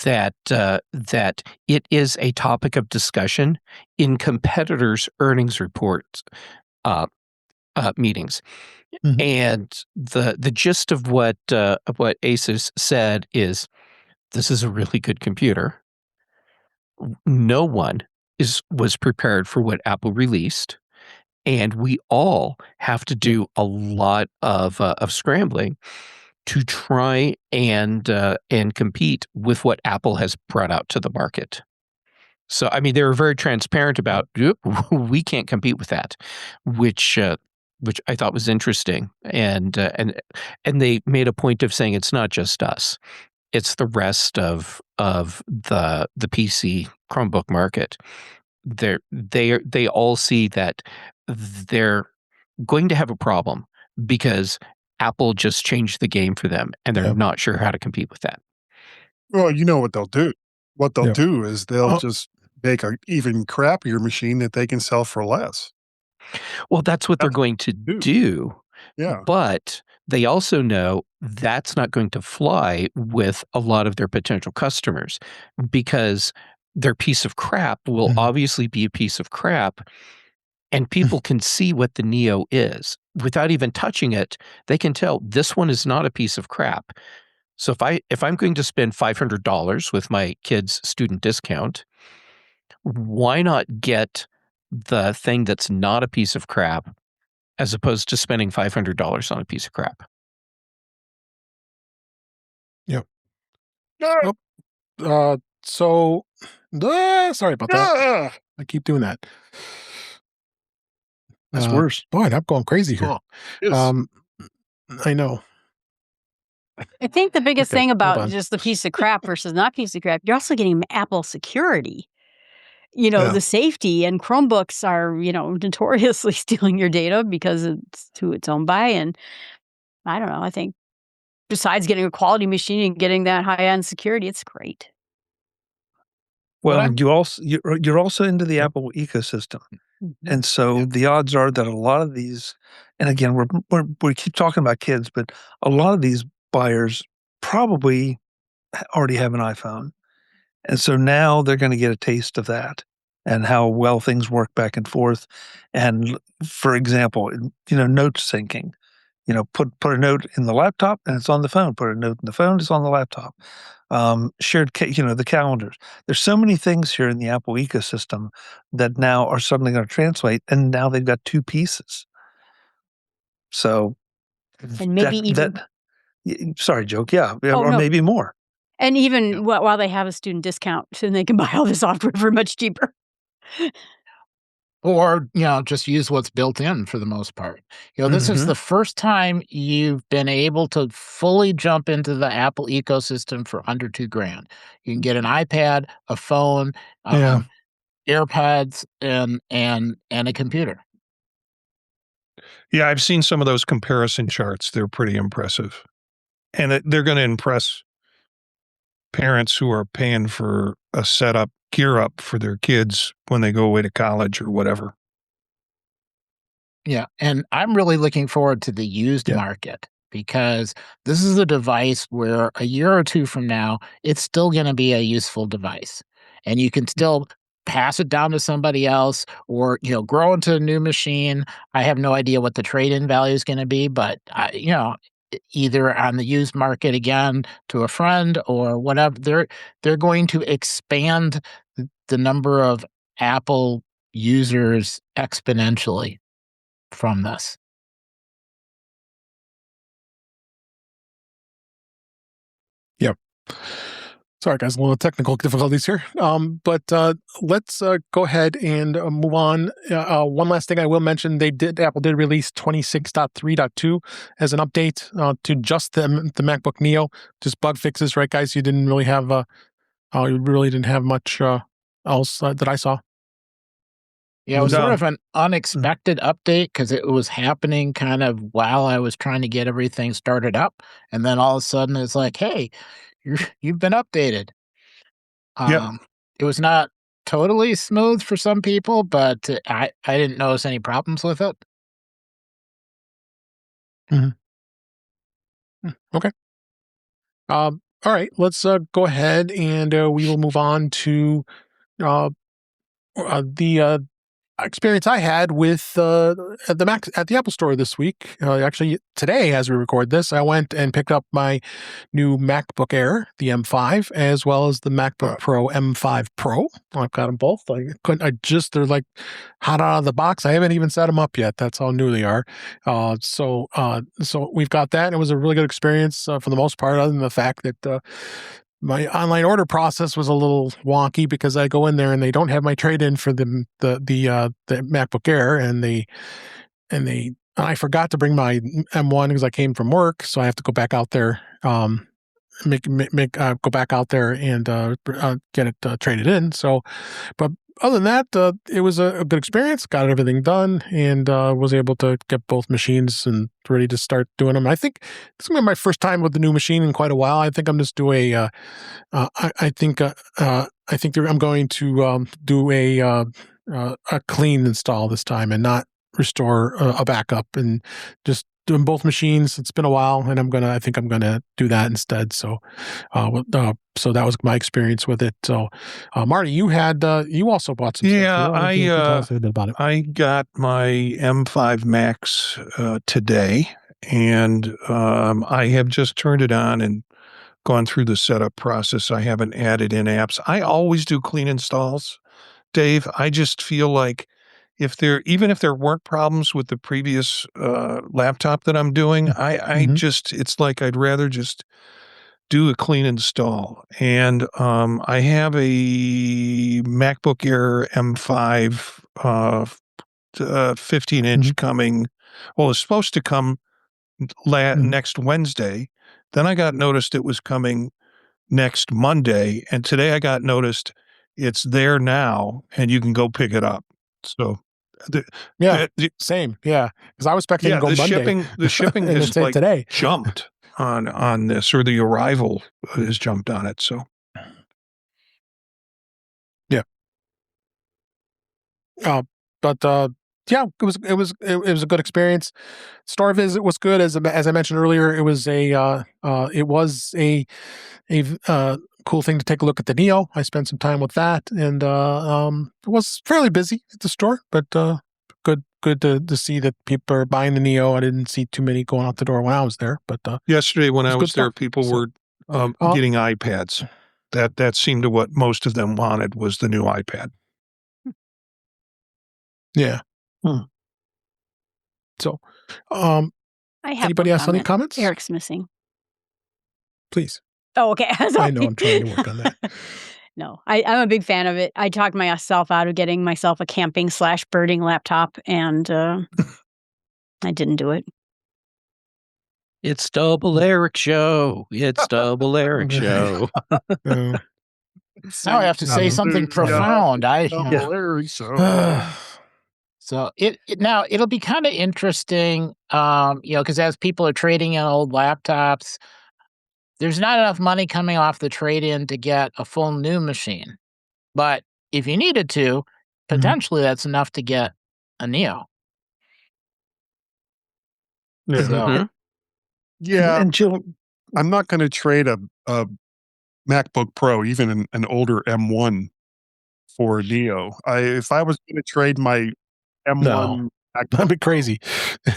Speaker 5: that that it is a topic of discussion in competitors' earnings reports meetings. Mm-hmm. And the gist of what Asus said is, this is a really good computer. No one was prepared for what Apple released, and we all have to do a lot of scrambling to try and compete with what Apple has brought out to the market. So, I mean, they were very transparent about, we can't compete with that, which I thought was interesting, and they made a point of saying it's not just us. It's the rest of the PC Chromebook market. They all see that they're going to have a problem because Apple just changed the game for them, and they're not sure how to compete with that.
Speaker 4: Well, you know what they'll do. What they'll do is they'll just make an even crappier machine that they can sell for less.
Speaker 5: Well, that's what they're going to do.
Speaker 4: Yeah.
Speaker 5: But they also know that's not going to fly with a lot of their potential customers, because their piece of crap will obviously be a piece of crap, and people can see what the Neo is. Without even touching it, they can tell this one is not a piece of crap. So if I'm going to spend $500 with my kid's student discount, why not get the thing that's not a piece of crap as opposed to spending $500 on a piece of crap?
Speaker 1: Yep. So, sorry about that. I keep doing that.
Speaker 7: That's worse.
Speaker 1: Boy, I'm going crazy here. I know.
Speaker 2: I think the biggest thing about just the piece of crap versus not piece of crap, you're also getting Apple security. The safety, and Chromebooks are, notoriously stealing your data because it's who it's owned by. And I don't know, I think besides getting a quality machine and getting that high-end security, it's great.
Speaker 7: Well, and you're also into the Apple ecosystem. And so the odds are that a lot of these, and again, we keep talking about kids, but a lot of these buyers probably already have an iPhone. And so now they're going to get a taste of that and how well things work back and forth. And for example, note syncing, put a note in the laptop and it's on the phone. Put a note in the phone, it's on the laptop. Shared, the calendars. There's so many things here in the Apple ecosystem that now are suddenly going to translate, and now they've got two pieces. So,
Speaker 2: and maybe
Speaker 7: sorry, joke, maybe more.
Speaker 2: And even while they have a student discount, so they can buy all the software for much cheaper.
Speaker 6: Or, just use what's built in for the most part. This is the first time you've been able to fully jump into the Apple ecosystem for under $2,000. You can get an iPad, a phone, AirPods, and a computer.
Speaker 3: Yeah, I've seen some of those comparison charts. They're pretty impressive. And they're going to impress parents who are paying for a setup, gear up for their kids when they go away to college or whatever.
Speaker 6: Yeah, and I'm really looking forward to the used market, because this is a device where a year or two from now, it's still going to be a useful device. And you can still pass it down to somebody else, or, grow into a new machine. I have no idea what the trade-in value is going to be, but, either on the used market again to a friend or whatever, they're going to expand the number of Apple users exponentially from this.
Speaker 1: Yep. Sorry, guys, a little technical difficulties here. But let's go ahead and move on. One last thing I will mention: Apple did release 26.3.2 as an update to just the MacBook Neo, just bug fixes, right, guys? You didn't really have much else that I saw.
Speaker 6: Yeah, it was sort of an unexpected update because it was happening kind of while I was trying to get everything started up, and then all of a sudden it's like, hey, you've been updated. It was not totally smooth for some people, but I didn't notice any problems with it.
Speaker 1: Okay. All right. Let's go ahead and we will move on to the experience I had with at the Apple Store this week. Actually, today, as we record this, I went and picked up my new MacBook Air, the M5, as well as the MacBook Pro M5 Pro. I've got them both. They're like hot out of the box. I haven't even set them up yet. That's how new they are. So we've got that. It was a really good experience for the most part, other than the fact that my online order process was a little wonky because I go in there and they don't have my trade-in for the MacBook Air, and I forgot to bring my M1 because I came from work, so I have to go back out there, go back out there and get it traded in. So, but other than that, it was a good experience. Got everything done and was able to get both machines and ready to start doing them. I think this is going to be my first time with the new machine in quite a while. I think I'm just doing I think I'm going to do a clean install this time and not restore a backup, and just doing both machines. It's been a while, and I think I'm gonna do that instead. So, so that was my experience with it. So, Marty, you also bought some.
Speaker 3: Yeah,
Speaker 1: stuff. Tell us a bit about it.
Speaker 3: I got my M5 Max today, and I have just turned it on and gone through the setup process. I haven't added in apps. I always do clean installs, Dave. I just feel like even if there weren't problems with the previous laptop that I'm doing, it's like I'd rather just do a clean install. And I have a MacBook Air M5 15-inch coming. Well, it's supposed to come next Wednesday. Then I got noticed it was coming next Monday, and today I got noticed it's there now, and you can go pick it up. So,
Speaker 1: same, because I was expecting to go Monday.
Speaker 3: The shipping has like today jumped on this, or the arrival has jumped on it. So,
Speaker 1: it was a good experience. Store visit was good, as I mentioned earlier. It was a cool thing to take a look at the Neo. I spent some time with that, and it was fairly busy at the store, but good to see that people are buying the Neo. I didn't see too many going out the door when I was there, but
Speaker 3: yesterday when I was there, people were getting iPads. That seemed to what most of them wanted was the new iPad.
Speaker 1: Yeah. So,
Speaker 2: I have
Speaker 1: anybody else any comments?
Speaker 2: Eric's missing.
Speaker 1: Please.
Speaker 2: Oh, okay.
Speaker 1: I know. I'm trying to work on that.
Speaker 2: No, I'm a big fan of it. I talked myself out of getting myself a camping/birding laptop, and I didn't do it.
Speaker 5: It's Double Eric Show. It's Double Eric Show.
Speaker 6: Now I have to say something profound. So it'll be kind of interesting, because as people are trading in old laptops, there's not enough money coming off the trade-in to get a full new machine. But if you needed to, potentially that's enough to get a Neo.
Speaker 4: Yeah. And Jill, I'm not going to trade a MacBook Pro, even an older M1, for a Neo. If I was going to trade my M1,
Speaker 1: that'd be crazy.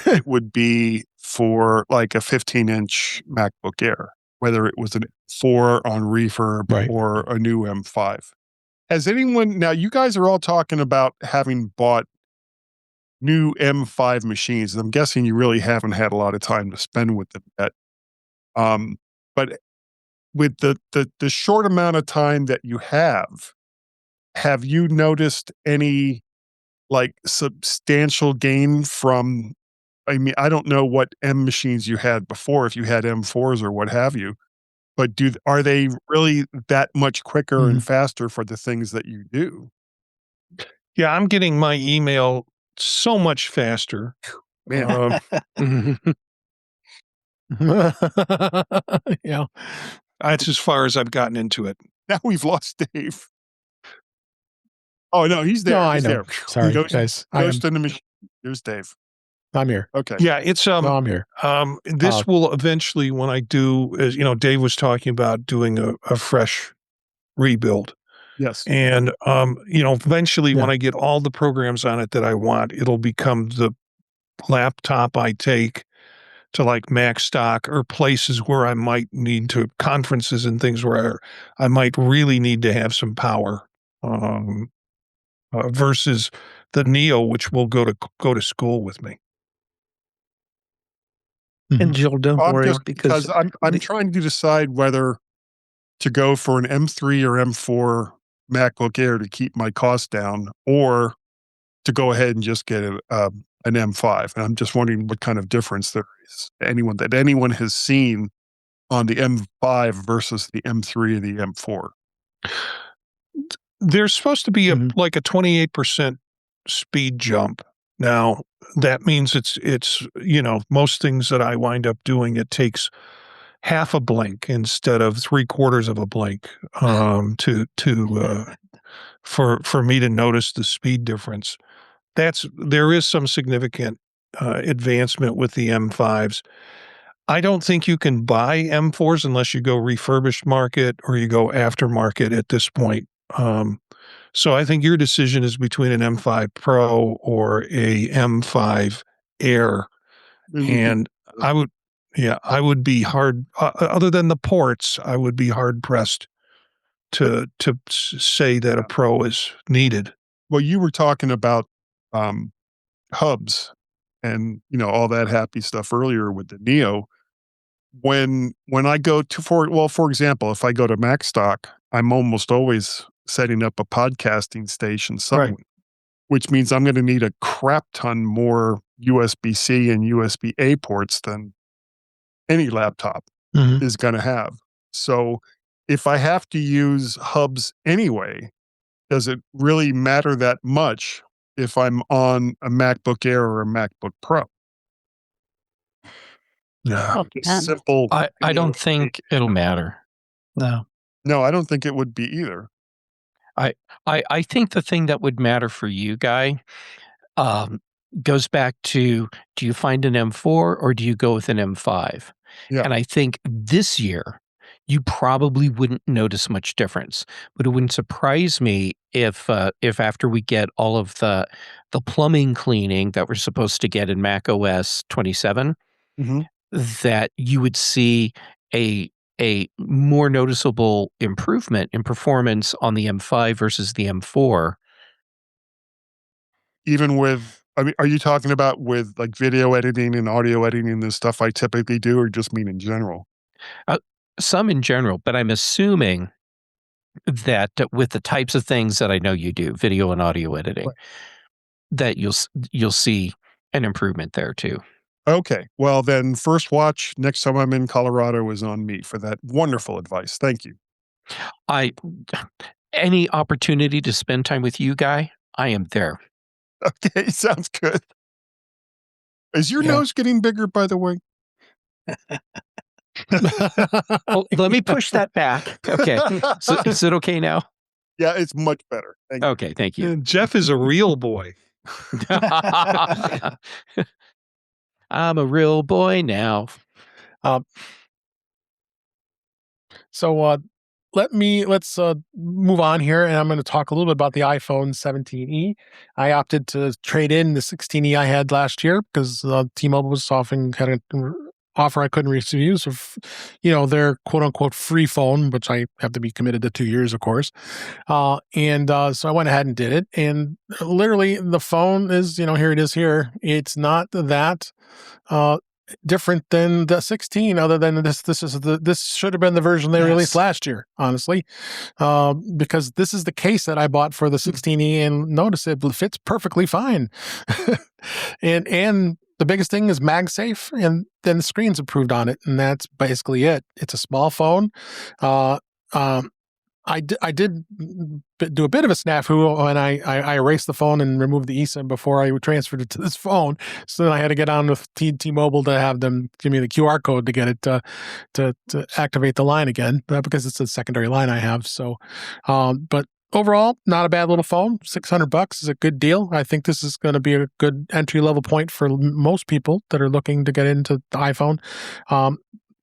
Speaker 4: It would be for like a 15-inch MacBook Air, whether it was an 4 on refurb or a new M5. Has anyone, now you guys are all talking about having bought new M5 machines, and I'm guessing you really haven't had a lot of time to spend with them yet. But with the short amount of time that you have you noticed any like substantial gain from, I mean, I don't know what M machines you had before, if you had M4s or what have you, but are they really that much quicker and faster for the things that you do?
Speaker 3: Yeah, I'm getting my email so much faster.
Speaker 4: Man.
Speaker 3: Yeah. That's as far as I've gotten into it.
Speaker 4: Now we've lost Dave. Oh, no, he's there.
Speaker 1: No, I
Speaker 4: he's
Speaker 1: know.
Speaker 4: there.
Speaker 1: Sorry, guys.
Speaker 4: Ghost in the machine. There's Dave.
Speaker 1: I'm here.
Speaker 4: Okay.
Speaker 3: Yeah, it's
Speaker 1: No, I'm here.
Speaker 3: This will eventually, when I do, as you know, Dave was talking about doing a fresh rebuild.
Speaker 4: Yes.
Speaker 3: And eventually when I get all the programs on it that I want, it'll become the laptop I take to like MacStock or places where I might need to, conferences and things where I might really need to have some power, versus the Neo, which will go to school with me.
Speaker 7: And Jill, don't worry,
Speaker 4: because I'm trying to decide whether to go for an M3 or M4 MacBook Air to keep my costs down, or to go ahead and just get an M5. And I'm just wondering what kind of difference there is that anyone has seen on the M5 versus the M3 or the M4.
Speaker 3: There's supposed to be like a 28% speed jump. Now, that means it's most things that I wind up doing, it takes half a blink instead of 3/4 of a blink for me to notice the speed difference. There is some significant advancement with the M5s. I don't think you can buy M4s unless you go refurbished market or you go aftermarket at this point. So I think your decision is between an M5 Pro or a M5 Air. And I would be hard, other than the ports, I would be hard pressed to say that a Pro is needed.
Speaker 4: Well, you were talking about hubs and all that happy stuff earlier with the Neo. When I go for example, if I go to MacStock, I'm almost always setting up a podcasting station somewhere, right, which means I'm going to need a crap ton more USB-C and USB-A ports than any laptop is going to have. So if I have to use hubs anyway, does it really matter that much if I'm on a MacBook Air or a MacBook Pro?
Speaker 3: Yeah.
Speaker 4: Simple.
Speaker 5: I don't think it'll matter.
Speaker 4: No, I don't think it would be either.
Speaker 5: I think the thing that would matter for you, Guy, goes back to, do you find an M4 or do you go with an M5? Yeah. And I think this year you probably wouldn't notice much difference, but it wouldn't surprise me if after we get all of the plumbing cleaning that we're supposed to get in Mac OS 27, that you would see a more noticeable improvement in performance on the M5 versus the M4.
Speaker 4: Even with, are you talking about with like video editing and audio editing and the stuff I typically do, or just mean in general?
Speaker 5: Some in general, but I'm assuming that with the types of things that I know you do, video and audio editing, right, that you'll see an improvement there too.
Speaker 4: Okay. Well, then first watch next time I'm in Colorado is on me for that wonderful advice. Thank you.
Speaker 5: Any opportunity to spend time with you, Guy, I am there.
Speaker 4: Okay. Sounds good. Is your nose getting bigger, by the way?
Speaker 5: Well, let me push that back. Okay. So is it okay now?
Speaker 4: Yeah, it's much better. Thank you.
Speaker 5: Okay. Thank you.
Speaker 3: Jeff is a real boy.
Speaker 5: I'm a real boy now.
Speaker 1: So let's move on here, and I'm going to talk a little bit about the iPhone 17e. I opted to trade in the 16e I had last year because T-Mobile was offering had an offer I couldn't refuse. So, their quote unquote free phone, which I have to be committed to 2 years, of course. So I went ahead and did it, and literally the phone is, here it is here. It's not that different than the 16, other than this should have been the version they released last year, honestly, because this is the case that I bought for the 16e, and notice it fits perfectly fine. and the biggest thing is MagSafe, and then the screen's improved on it, and that's basically it. It's a small phone. I did do a bit of a snafu, and I erased the phone and removed the eSIM before I transferred it to this phone. So then I had to get on with T-Mobile to have them give me the QR code to get it to activate the line again, because it's a secondary line I have. So, but overall, not a bad little phone. $600 is a good deal. I think this is going to be a good entry level point for most people that are looking to get into the iPhone.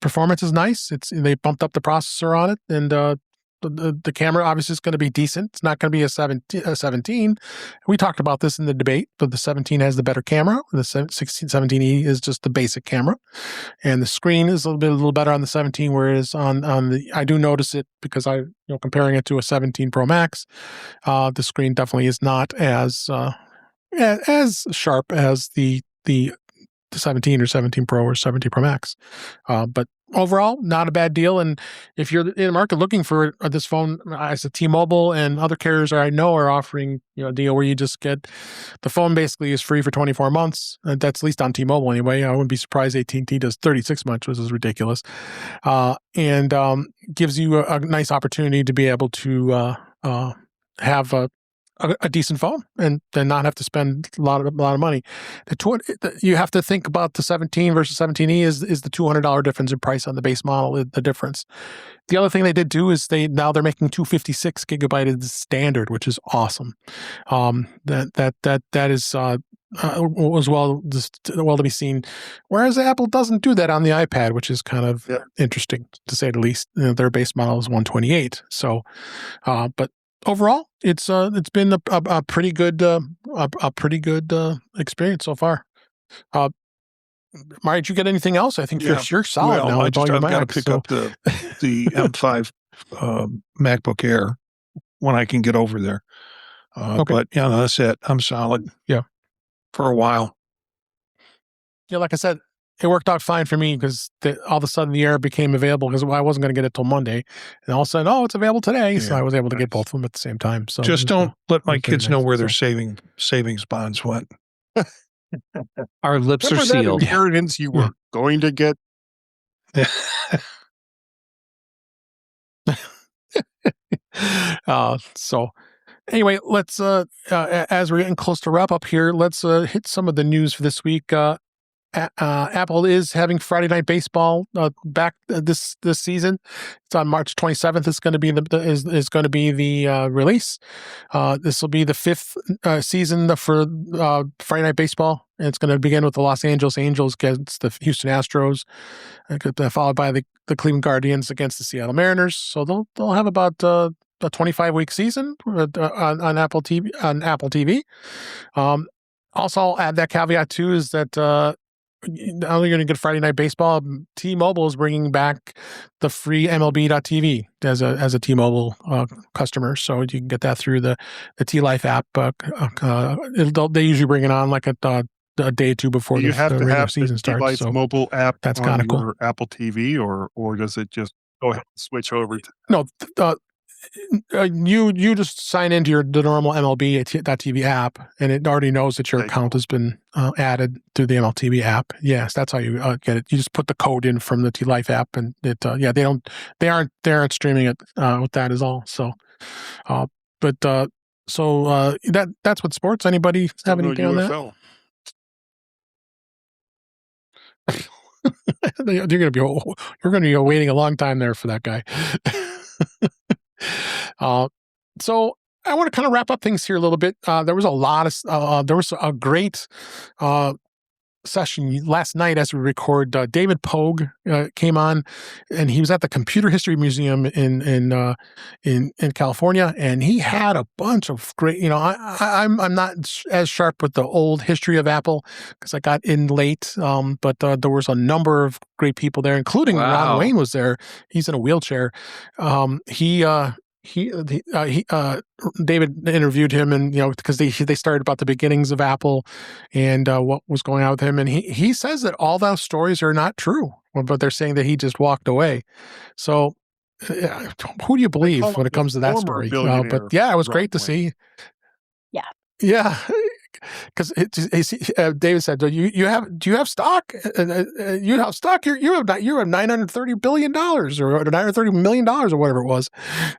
Speaker 1: Performance is nice. They bumped up the processor on it, and the camera obviously is going to be decent. It's not going to be a 17. We talked about this in the debate, but the 17 has the better camera. The 17E is just the basic camera, and the screen is a little better on the 17. Whereas on the, I do notice it because comparing it to a 17 Pro Max, the screen definitely is not as sharp as the 17 or 17 Pro or 17 Pro Max. But overall, not a bad deal. And if you're in the market looking for this phone, as a T-Mobile and other carriers I know are offering a deal where you just get the phone basically is free for 24 months. That's at least on T-Mobile anyway. I wouldn't be surprised AT&T does 36 months, which is ridiculous. And gives you a nice opportunity to be able to have a decent phone and then not have to spend a lot of money. You have to think about the 17 versus 17E is the $200 difference in price on the base model, the difference. The other thing they did do is they're making 256 gigabyte as standard, which is awesome. That is was well to be seen. Whereas Apple doesn't do that on the iPad, which is kind of interesting to say the least. Their base model is 128. So, but overall, it's been a pretty good experience so far. Marty, did you get anything else? I think you're solid now.
Speaker 3: I've got to pick up the M5 MacBook Air when I can get over there. Okay. But that's it. I'm solid.
Speaker 1: Yeah,
Speaker 3: for a while.
Speaker 1: Yeah, like I said, it worked out fine for me because all of a sudden the Air became available because I wasn't going to get it till Monday, and all of a sudden, it's available today. So I was able to get both of them at the same time. So
Speaker 3: just don't let my kids know where their savings bonds went.
Speaker 5: Our lips are sealed.
Speaker 4: That inheritance you were going to get.
Speaker 1: So anyway, let's as we're getting close to wrap up here, let's hit some of the news for this week. Apple is having Friday Night Baseball back this season. It's on March 27th. It's going to be the release. This will be the fifth season for Friday Night Baseball. And it's going to begin with the Los Angeles Angels against the Houston Astros, followed by the Cleveland Guardians against the Seattle Mariners. So they'll have about a 25-week season on Apple TV. Also, I'll add that caveat too is that. Not only going to get Friday Night Baseball, T-Mobile is bringing back the free MLB.TV as a T-Mobile customer, so you can get that through the T-Life app. They usually bring it on like a day or two before the regular season starts.
Speaker 4: T-Life's mobile app
Speaker 1: that's kind of cool.
Speaker 4: Apple TV, or does it just go ahead and switch over to?
Speaker 1: No. You just sign into the normal MLB.TV app, and it already knows that your account has been added through the MLB app. Yes, that's how you get it. You just put the code in from the T-Life app, and it they aren't streaming it with that is all. So, that's what sports. Anybody have anything on that? You're going to be waiting a long time there for that guy. So I want to kind of wrap up things here a little bit. There was a great session last night as we record. David Pogue came on, and he was at the Computer History Museum in California, and he had a bunch of great. I'm not as sharp with the old history of Apple because I got in late, but there was a number of great people there, including Ron Wayne was there. He's in a wheelchair. David interviewed him, and because they started about the beginnings of Apple and what was going on with him, and he says that all those stories are not true, but they're saying that he just walked away. So who do you believe when it comes to that story? But yeah, it was great to see. Yeah. Because David said, "Do you have stock? You have stock. You have $930 billion or $930 million or whatever it was,"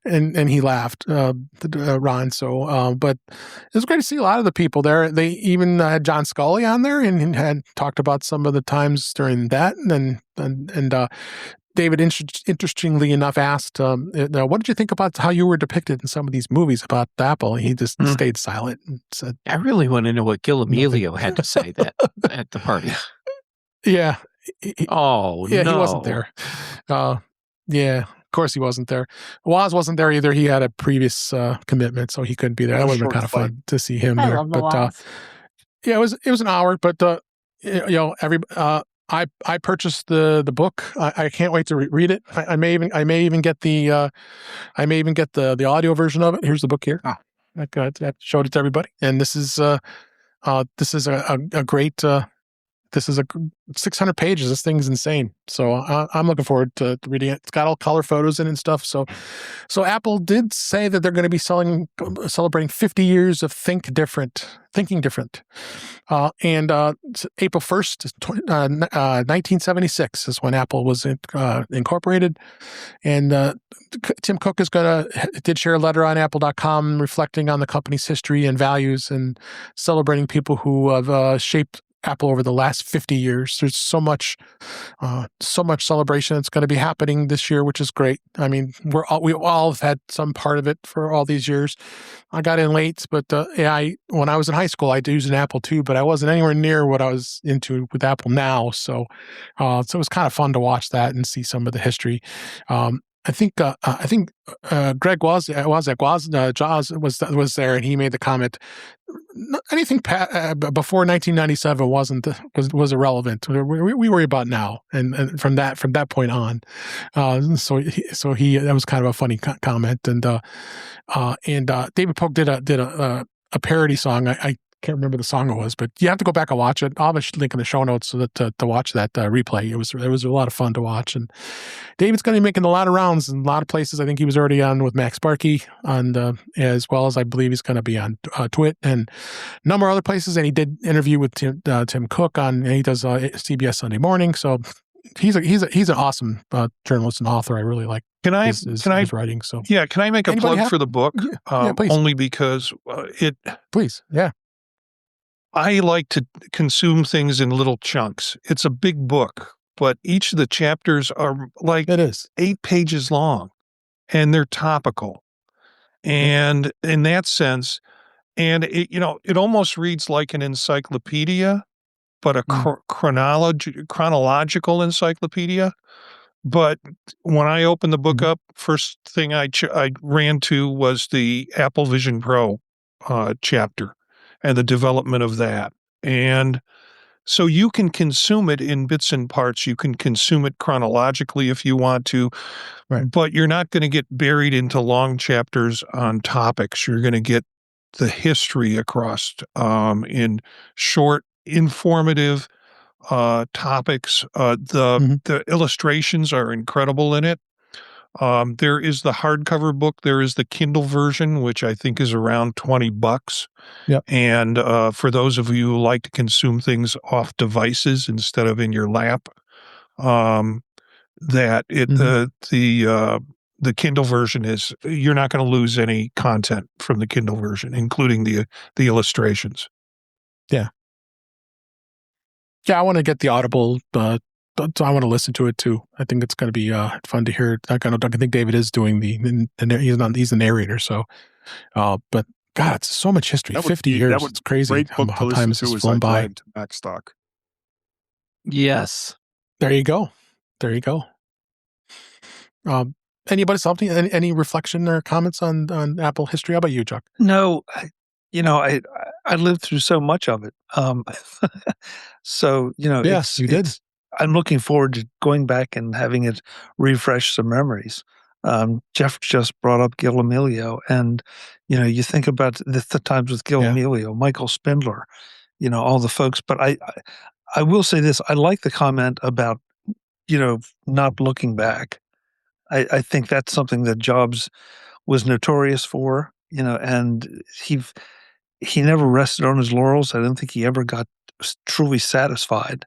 Speaker 1: and he laughed, Ron. So, but it was great to see a lot of the people there. They even had John Scully on there and had talked about some of the times during that, and David, interestingly enough, asked, what did you think about how you were depicted in some of these movies about Apple? He just stayed silent and said,
Speaker 5: I really want to know what Gil Amelio had to say that at the party.
Speaker 1: Yeah.
Speaker 5: He
Speaker 1: wasn't there. Yeah, of course he wasn't there. Woz wasn't there either. He had a previous commitment, so he couldn't be there. That would have been kind of fun to see him there.
Speaker 2: Love the Woz.
Speaker 1: Yeah, it was an hour, but I purchased the book. I can't wait to read it. I may even get the audio version of it. Here's the book here. I showed it to everybody, and this is a great. This is 600 pages. This thing's insane. So I'm looking forward to reading it. It's got all color photos in it and stuff. So Apple did say that they're going to be celebrating 50 years of thinking different. And April 1st, 1976 is when Apple was incorporated. And Tim Cook did share a letter on Apple.com reflecting on the company's history and values and celebrating people who have shaped Apple over the last 50 years. There's so much celebration that's going to be happening this year, which is great. I mean, we all have had some part of it for all these years. I got in late, but when I was in high school, I used an Apple too, but I wasn't anywhere near what I was into with Apple now. So it was kind of fun to watch that and see some of the history. I think Greg Jaws was there, and he made the comment. Anything before 1997 was irrelevant. We worry about now, and from that point on. So that was kind of a funny comment, and David Polk did a parody song. I can't remember the song it was, but you have to go back and watch it. I'll have a link in the show notes so that to watch that replay. It was a lot of fun to watch, and David's going to be making a lot of rounds in a lot of places. I think he was already on with Max Sparky, as well as I believe he's going to be on Twit and a number of other places. And he did interview with Tim Cook and he does CBS Sunday Morning. So he's an awesome journalist and author. I really like his writing. So
Speaker 3: yeah, can I make a plug for the book?
Speaker 1: Please.
Speaker 3: Only because
Speaker 1: Please, yeah.
Speaker 3: I like to consume things in little chunks. It's a big book, but each of the chapters are like 8 pages long, and they're topical. And in that sense, and it almost reads like an encyclopedia, but a chronological encyclopedia. But when I opened the book up, first thing I ran to was the Apple Vision Pro chapter and the development of that. And so you can consume it in bits and parts. You can consume it chronologically if you want to, but you're not going to get buried into long chapters on topics. You're going to get the history across in short, informative topics. The illustrations are incredible in it. There is the hardcover book. There is the Kindle version, which I think is around $20.
Speaker 1: Yep.
Speaker 3: And for those of you who like to consume things off devices instead of in your lap, the Kindle version you're not going to lose any content from the Kindle version, including the illustrations.
Speaker 1: Yeah. Yeah, I want to get the Audible. So I want to listen to it too. I think it's going to be fun to hear. I think David is doing he's the narrator. So, but God, it's so much history. 50 years. It's crazy how time has flown by.
Speaker 4: MacStock.
Speaker 5: Yes.
Speaker 1: There you go. Anybody something? Any reflection or comments on Apple history? How about you, Chuck?
Speaker 7: No, I lived through so much of it. So
Speaker 1: yes, you did.
Speaker 7: I'm looking forward to going back and having it refresh some memories. Jeff just brought up Gil Amelio, and you think about the times with Gil Amelio, Michael Spindler, all the folks. But I will say this: I like the comment about not looking back. I think that's something that Jobs was notorious for, and he never rested on his laurels. I don't think he ever got truly satisfied.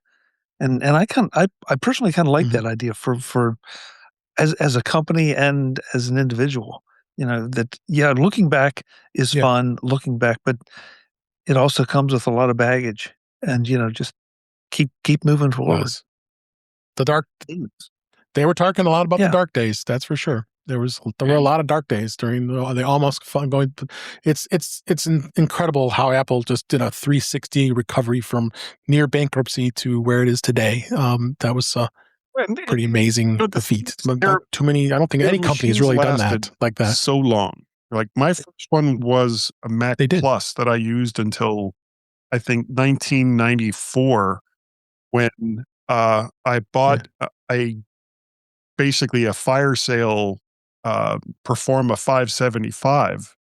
Speaker 7: And I personally kind of like that idea for as a company and as an individual, that looking back is fun, looking back, but it also comes with a lot of baggage, and just keep moving forward.
Speaker 1: The they were talking a lot about the dark days. That's for sure. There were a lot of dark days during they almost going. It's incredible how Apple just did a 360 recovery from near bankruptcy to where it is today. That was pretty amazing feat. Not too many. I don't think any company has really done that like that.
Speaker 4: So long. Like my first one was a Mac Plus that I used until I think 1994, when I bought basically a fire sale Performa 575,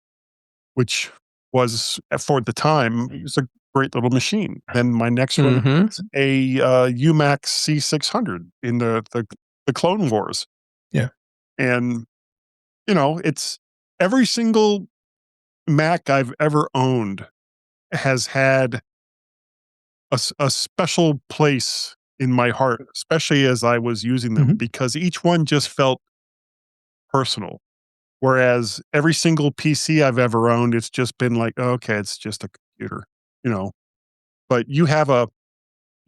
Speaker 4: which was, for the time, it was a great little machine. Then my next one was a UMax C600 in the Clone Wars.
Speaker 1: Yeah.
Speaker 4: And, it's every single Mac I've ever owned has had a special place in my heart, especially as I was using them, because each one just felt personal. Whereas every single PC I've ever owned, it's just been like, okay, it's just a computer, But you have a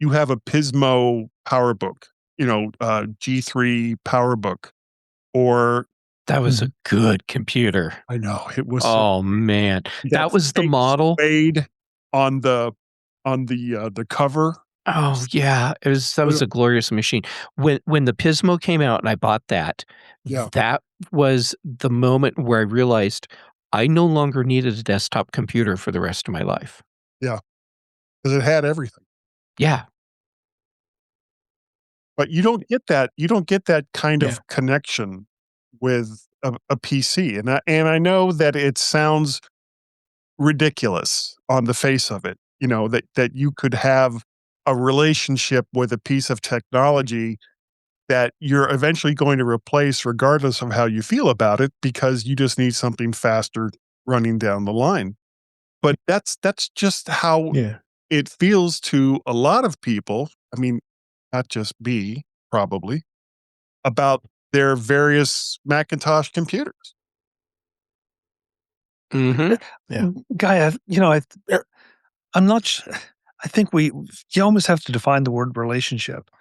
Speaker 4: Pismo PowerBook, G3 PowerBook, or
Speaker 5: that was a good computer.
Speaker 4: I know it was.
Speaker 5: Oh man, that was the model
Speaker 4: on the cover.
Speaker 5: Oh yeah, that was a glorious machine. When the Pismo came out and I bought that, that was the moment where I realized I no longer needed a desktop computer for the rest of my life.
Speaker 4: Yeah, because it had everything.
Speaker 5: Yeah,
Speaker 4: but you don't get that. You don't get that kind of connection with a PC, and I know that it sounds ridiculous on the face of it. That you could have a relationship with a piece of technology that you're eventually going to replace regardless of how you feel about it, because you just need something faster running down the line. But that's just how it feels to a lot of people. I mean, not just me, probably, about their various Macintosh computers.
Speaker 7: Yeah. Guy, I'm not I think you almost have to define the word relationship,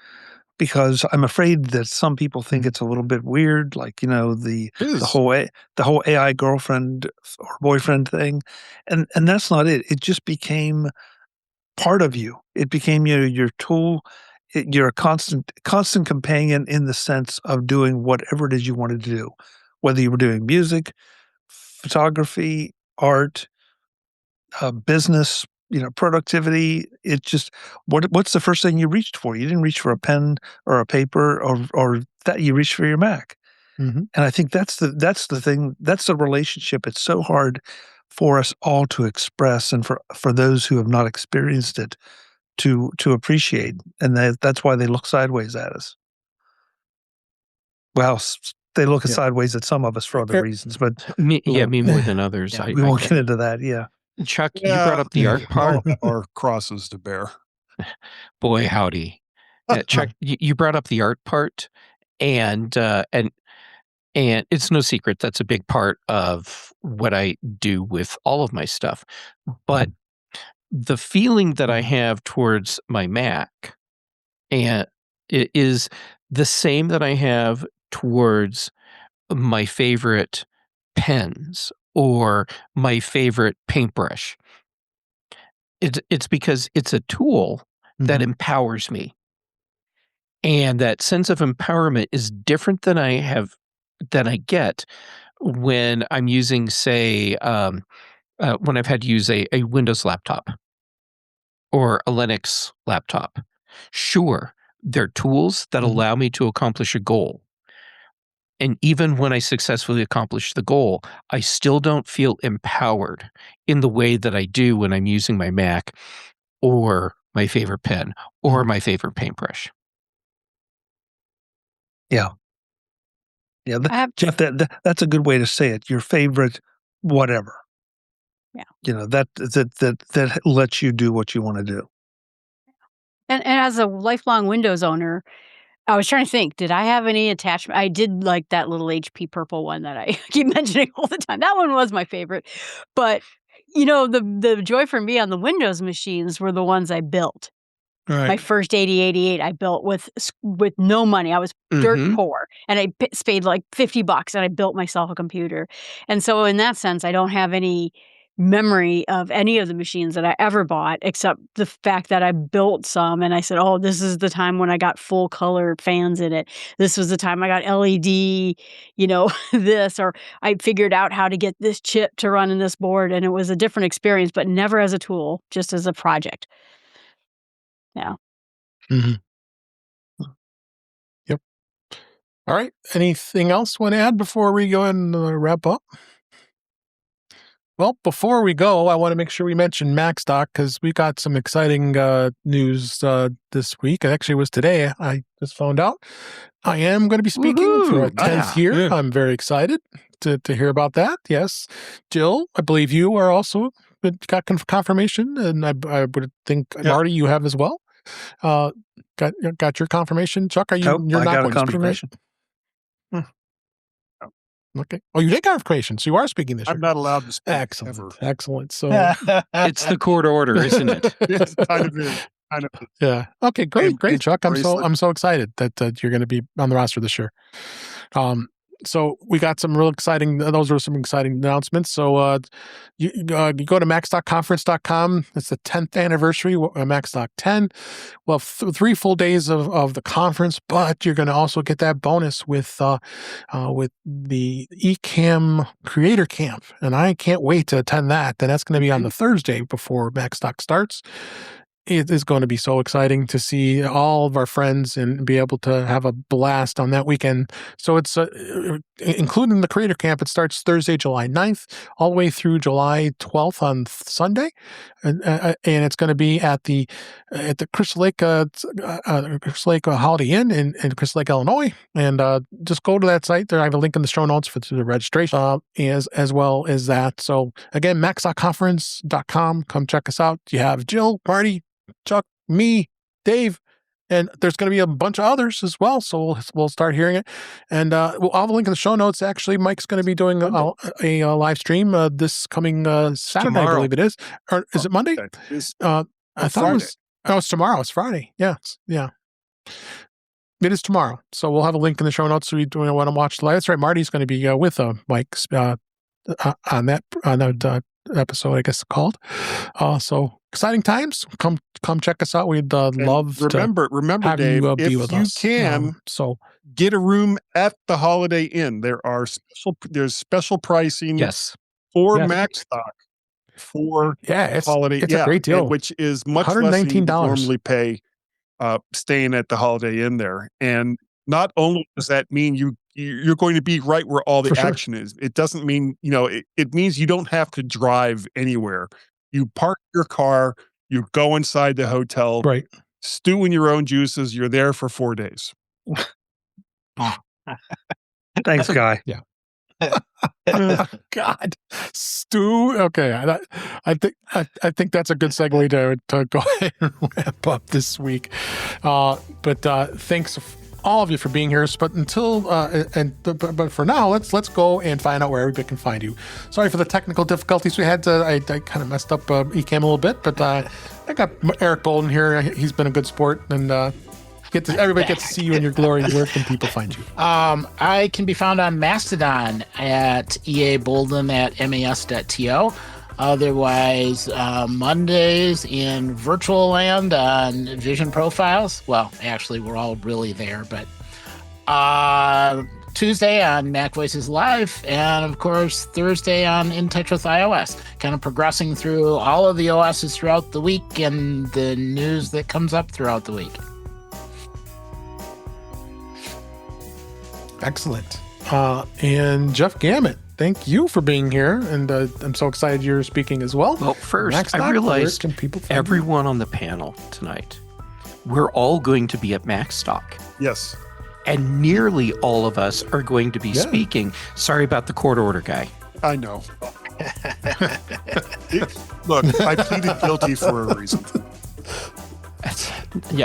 Speaker 7: because I'm afraid that some people think it's a little bit weird, like, the whole AI girlfriend or boyfriend thing. And that's not it. It just became part of you. It became your tool. You're a constant companion in the sense of doing whatever it is you wanted to do, whether you were doing music, photography, art, business, productivity. It just, what's the first thing you reached for? You didn't reach for a pen or a paper or that. You reached for your Mac. And I think that's the thing. That's the relationship. It's so hard for us all to express, and for those who have not experienced it to appreciate. And that's why they look sideways at us. Well, they look sideways at some of us for other reasons, but
Speaker 5: me more than others.
Speaker 7: We won't get into that. Yeah.
Speaker 5: Chuck, you brought up the art part.
Speaker 4: Or crosses to bear.
Speaker 5: Boy, howdy. Chuck, you brought up the art part, and it's no secret that's a big part of what I do with all of my stuff. But the feeling that I have towards my Mac and it is the same that I have towards my favorite pens or my favorite paintbrush. It's because it's a tool that empowers me. And that sense of empowerment is different than I get when I'm using, say, when I've had to use a Windows laptop or a Linux laptop. Sure, they're tools that allow me to accomplish a goal. And even when I successfully accomplish the goal, I still don't feel empowered in the way that I do when I'm using my Mac or my favorite pen or my favorite paintbrush.
Speaker 7: Yeah. Yeah. Jeff, that's a good way to say it. Your favorite whatever.
Speaker 2: Yeah.
Speaker 7: That lets you do what you want to do.
Speaker 2: And as a lifelong Windows owner, I was trying to think, did I have any attachment? I did like that little HP purple one that I keep mentioning all the time. That one was my favorite. But, the joy for me on the Windows machines were the ones I built.
Speaker 3: Right.
Speaker 2: My first 8088 I built with no money. I was dirt poor, and I paid like $50 and I built myself a computer. And so in that sense, I don't have any memory of any of the machines that I ever bought, except the fact that I built some and I said, oh, this is the time when I got full color fans in it. This was the time I got LED, this, or I figured out how to get this chip to run in this board. And it was a different experience, but never as a tool, just as a project. Yeah.
Speaker 1: Yep. All right. Anything else you want to add before we go and wrap up? Well, before we go, I want to make sure we mention MacStock because we got some exciting news this week. Actually, it was today. I just found out I am going to be speaking for a 10th year. Yeah. I'm very excited to hear about that. Yes. Jill, I believe you are also got confirmation, and I would think, Marty, you have as well. Got your confirmation, Chuck? Are you?
Speaker 7: Nope,
Speaker 1: you're
Speaker 7: I
Speaker 1: not
Speaker 7: got
Speaker 1: going
Speaker 7: a confirmation.
Speaker 1: To speak, right? Okay. Oh, you did confirmation, so you are speaking this year.
Speaker 4: I'm not allowed to speak.
Speaker 1: Excellent.
Speaker 4: Ever.
Speaker 1: Excellent. So
Speaker 5: it's the court order, isn't it?
Speaker 4: It's kind of is.
Speaker 1: Yeah. Okay. Great, Chuck. I'm so excited that you're going to be on the roster this year. So we got some real exciting, those were some exciting announcements. So you go to MacStockConference.com. It's the 10th anniversary of MacStock 10. Well, 3 full days of the conference, but you're going to also get that bonus with the Ecamm Creator Camp. And I can't wait to attend that. And that's going to be on the Thursday before MacStock starts. It is going to be so exciting to see all of our friends and be able to have a blast on that weekend. So it's including the Creator Camp. It starts Thursday, July 9th, all the way through July 12th on Sunday, and it's going to be at the Crystal Lake Holiday Inn in Crystal Lake, Illinois. And just go to that site. There, I have a link in the show notes for the registration as well as that. So again, MacStockConference.com. Come check us out. You have Jill, Marty, Chuck, me, Dave, and there's going to be a bunch of others as well. So we'll start hearing it. And I'll have a link in the show notes. Actually, Mike's going to be doing a live stream this coming Saturday, tomorrow. I believe it is. Or is it Monday? I thought it was. Oh, it's tomorrow. It's Friday. Yeah. It is tomorrow. So we'll have a link in the show notes so you want to watch live. That's right. Marty's going to be with Mike on that episode, I guess, called. So exciting times. Come check us out. We'd love to have
Speaker 4: Dave,
Speaker 1: you be with us.
Speaker 4: If you can, get a room at the Holiday Inn. There's special pricing. For MacStock for Holiday.
Speaker 1: It's a great deal,
Speaker 4: which is much less than you normally pay staying at the Holiday Inn there. And not only does that mean you're going to be right where all the action is. It doesn't mean, it means you don't have to drive anywhere. You park your car, you go inside the hotel, stew in your own juices. You're there for 4 days.
Speaker 7: Thanks, Guy.
Speaker 1: Yeah. God, stew. Okay, I think that's a good segue to go ahead and wrap up this week. But thanks all of you for being here. But but for now, let's go and find out where everybody can find you. Sorry for the technical difficulties we had. I kind of messed up Ecamm a little bit, but I got Eric Bolden here. He's been a good sport, and everybody gets to see you in your glory. Where can people find you?
Speaker 6: I can be found on Mastodon at eabolden@mas.to. Otherwise, Mondays in Virtual Land on Vision Profiles. Well, actually, we're all really there, but Tuesday on Mac Voices Live, and of course, Thursday on In Touch with iOS. Kind of progressing through all of the OSs throughout the week and the news that comes up throughout the week.
Speaker 1: Excellent. And Jeff Gamet, thank you for being here, and I'm so excited you're speaking as well.
Speaker 5: Well, first, I realized everyone on the panel tonight, we're all going to be at MacStock.
Speaker 4: Yes.
Speaker 5: And nearly all of us are going to be speaking. Sorry about the court order, Guy.
Speaker 4: I know. Look, I pleaded guilty for a reason.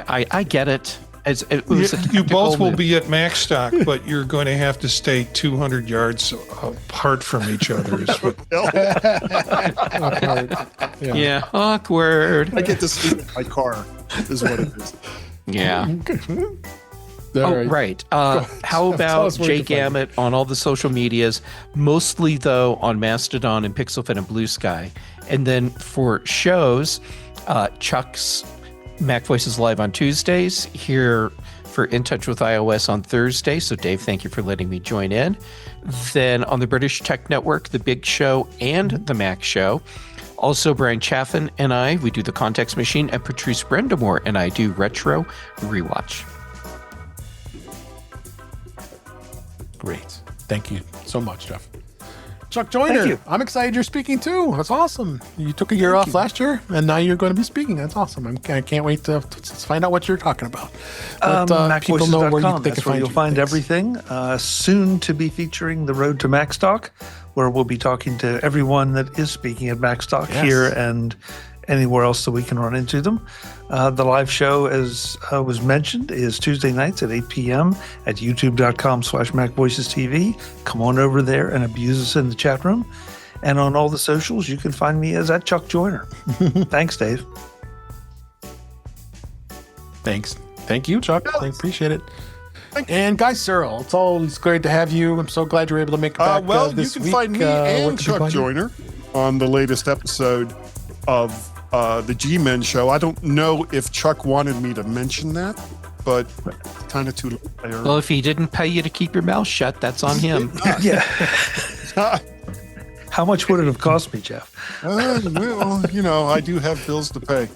Speaker 5: I get it.
Speaker 3: You both will be at MacStock, but you're going to have to stay 200 yards apart from each other.
Speaker 1: Awkward.
Speaker 5: Yeah, awkward.
Speaker 4: I get to sleep in my car. is what it is.
Speaker 5: Yeah.
Speaker 1: All
Speaker 5: right. How about Jay Gamet on all the social medias, mostly, though, on Mastodon and PixelFed and Blue Sky. And then for shows, Chuck's Mac Voices Live on Tuesdays, here for In Touch with iOS on Thursday. So, Dave, thank you for letting me join in. Then on the British Tech Network, The Big Show and The Mac Show. Also, Brian Chaffin and I, we do The Context Machine, and Patrice Brendamore and I do Retro Rewatch.
Speaker 1: Great. Thank you so much, Jeff. Chuck Joyner, I'm excited you're speaking too. That's awesome. You took a year off last year, and now you're going to be speaking. That's awesome. I can't wait to find out what you're talking about. But people know where they can find
Speaker 7: you'll find everything. Soon to be featuring The Road to MacStock, where we'll be talking to everyone that is speaking at MacStock here and anywhere else that we can run into them. The live show, as was mentioned, is Tuesday nights at 8 p.m. at youtube.com/MacVoicesTV. Come on over there and abuse us in the chat room. And on all the socials, you can find me as @ChuckJoyner. Thanks, Dave.
Speaker 1: Thanks. Thank you, Chuck. I appreciate it. And Guy Serle, it's always great to have you. I'm so glad you were able to make it back this week.
Speaker 4: You can find me and Chuck Joyner on the latest episode of the G-Men show. I don't know if Chuck wanted me to mention that, but kind of too late.
Speaker 5: Well, if he didn't pay you to keep your mouth shut, that's on him.
Speaker 7: Yeah. How much would it have cost me, Jeff?
Speaker 4: Well, I do have bills to pay.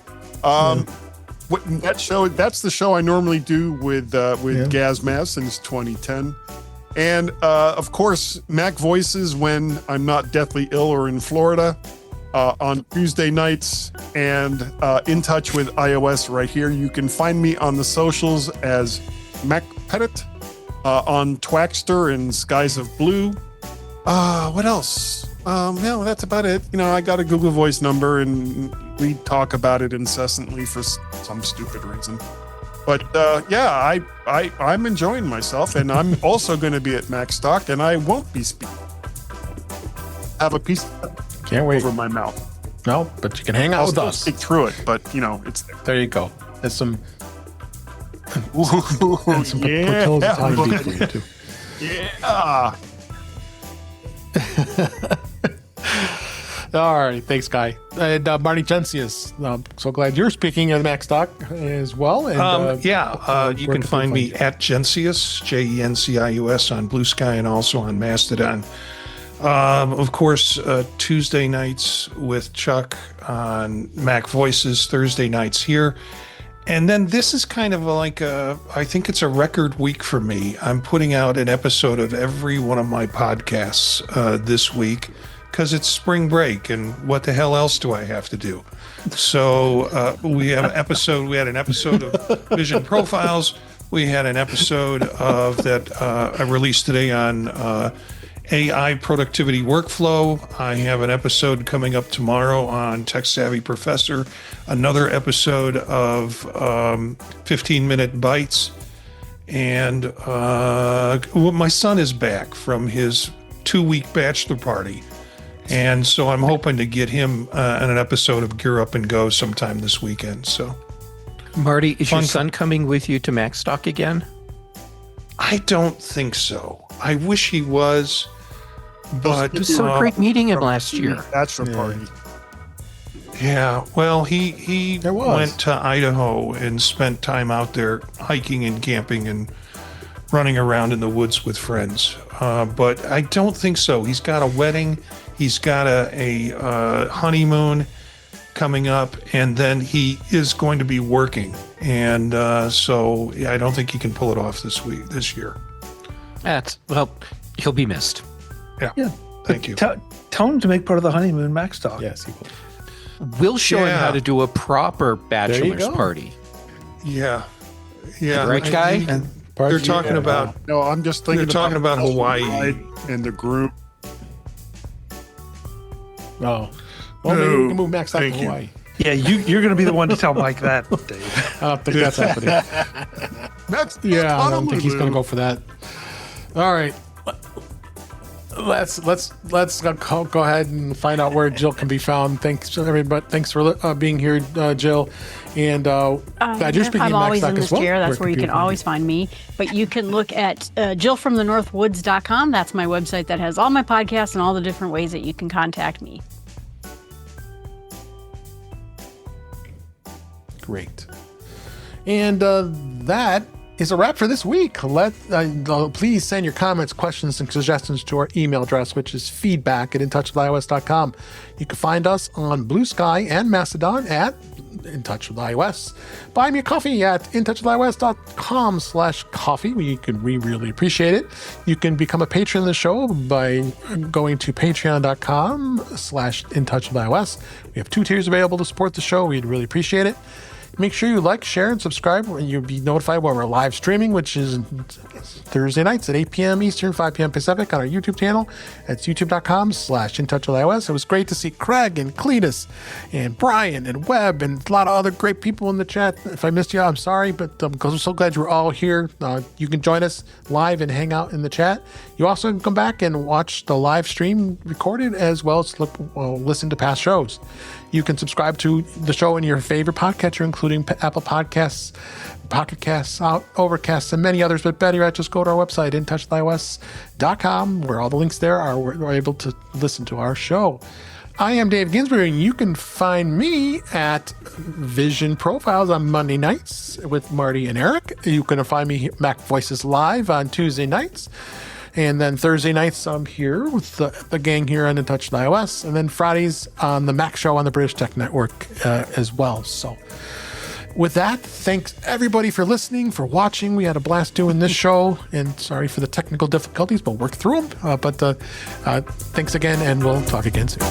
Speaker 4: That's the show I normally do with Gazmaz since 2010. And, of course, Mac Voices when I'm not deathly ill or in Florida. On Tuesday nights and In Touch with iOS right here. You can find me on the socials as MacPettit, on Twaxter and Skies of Blue. What else? That's about it. I got a Google Voice number and we talk about it incessantly for some stupid reason. But I'm enjoying myself, and I'm also going to be at MacStock, and I won't be speaking. Have a piece
Speaker 1: Can't wait
Speaker 4: over my mouth.
Speaker 1: No, but you can hang out with us.
Speaker 4: Speak through it, but it's there.
Speaker 1: There you go. There's some
Speaker 4: Italian
Speaker 1: beef for you too.
Speaker 4: Yeah.
Speaker 1: All right, thanks, Guy. And Marty Jencius, so glad you're speaking at MacStock as well. And
Speaker 3: you can find me at Jencius, Jencius on Blue Sky and also on Mastodon. Of course, Tuesday nights with Chuck on Mac Voices, Thursday nights here. And then this is kind of I think it's a record week for me. I'm putting out an episode of every one of my podcasts this week because it's spring break and what the hell else do I have to do? So we had an episode of Vision Profiles. We had an episode of that I released today on AI productivity workflow. I have an episode coming up tomorrow on Tech Savvy Professor, another episode of 15-minute bites. And my son is back from his 2-week bachelor party. And so I'm hoping to get him on an episode of Gear Up and Go sometime this weekend. So,
Speaker 5: Marty, is your son coming with you to MacStock again?
Speaker 3: I don't think so. I wish he was. But
Speaker 5: it was so great meeting him last year.
Speaker 4: Bachelor party.
Speaker 3: Yeah, well, he went to Idaho and spent time out there hiking and camping and running around in the woods with friends. But I don't think so. He's got a wedding. He's got a honeymoon coming up, and then he is going to be working. And so I don't think he can pull it off this year.
Speaker 5: He'll be missed.
Speaker 3: Yeah. Thank you.
Speaker 7: Tell him to make part of the honeymoon MacStock.
Speaker 1: Yes, he will.
Speaker 5: We'll show him how to do a proper bachelor's party.
Speaker 3: Yeah.
Speaker 5: Right, Guy?
Speaker 3: They're talking about.
Speaker 4: No, I'm just thinking.
Speaker 3: They're talking about Hawaii
Speaker 4: and the group.
Speaker 1: Oh, well, maybe we can move MacStock to Hawaii.
Speaker 7: Yeah, you're going to be the one to tell Mike that, Dave.
Speaker 1: I don't think that's happening. I don't think he's going to go for that. All right. let's go ahead and find out where Jill can be found. Thanks everybody. Thanks for being here, Jill. And glad you're speaking.
Speaker 2: I'm always in
Speaker 1: MacStock
Speaker 2: this
Speaker 1: as well.
Speaker 2: chair. That's where you can always find me. But you can look at jillfromthenorthwoods.com. That's my website that has all my podcasts and all the different ways that you can contact me.
Speaker 1: Great. And that is a wrap for this week. Please send your comments, questions, and suggestions to our email address, which is feedback@intouchwithios.com. You can find us on Blue Sky and Mastodon at In Touch with iOS. Buy me a coffee at intouchwithios.com/coffee. We really appreciate it. You can become a patron of the show by going to patreon.com/intouchwithios. We have 2 tiers available to support the show. We'd really appreciate it. Make sure you like, share, and subscribe. You'll be notified when we're live streaming, which is Thursday nights at 8 p.m. Eastern, 5 p.m. Pacific on our YouTube channel. It's youtube.com/intouchwithios. It was great to see Craig and Cletus and Brian and Webb and a lot of other great people in the chat. If I missed you, I'm sorry, but because I'm so glad you're all here. You can join us live and hang out in the chat. You also can come back and watch the live stream recorded as well as listen to past shows. You can subscribe to the show in your favorite podcatcher, including Apple Podcasts, Pocket Casts, Overcast, and many others. But better yet, just go to our website, intouchwithios.com, where all the links there are where you're able to listen to our show. I am Dave Ginsberg, and you can find me at Vision Profiles on Monday nights with Marty and Eric. You can find me Mac Voices Live on Tuesday nights. And then Thursday nights, I'm here with the gang here on In Touch with iOS. And then Fridays on the Mac Show on the British Tech Network as well. So with that, thanks everybody for listening, for watching. We had a blast doing this show. And sorry for the technical difficulties, but we'll work through them. But thanks again, and we'll talk again soon.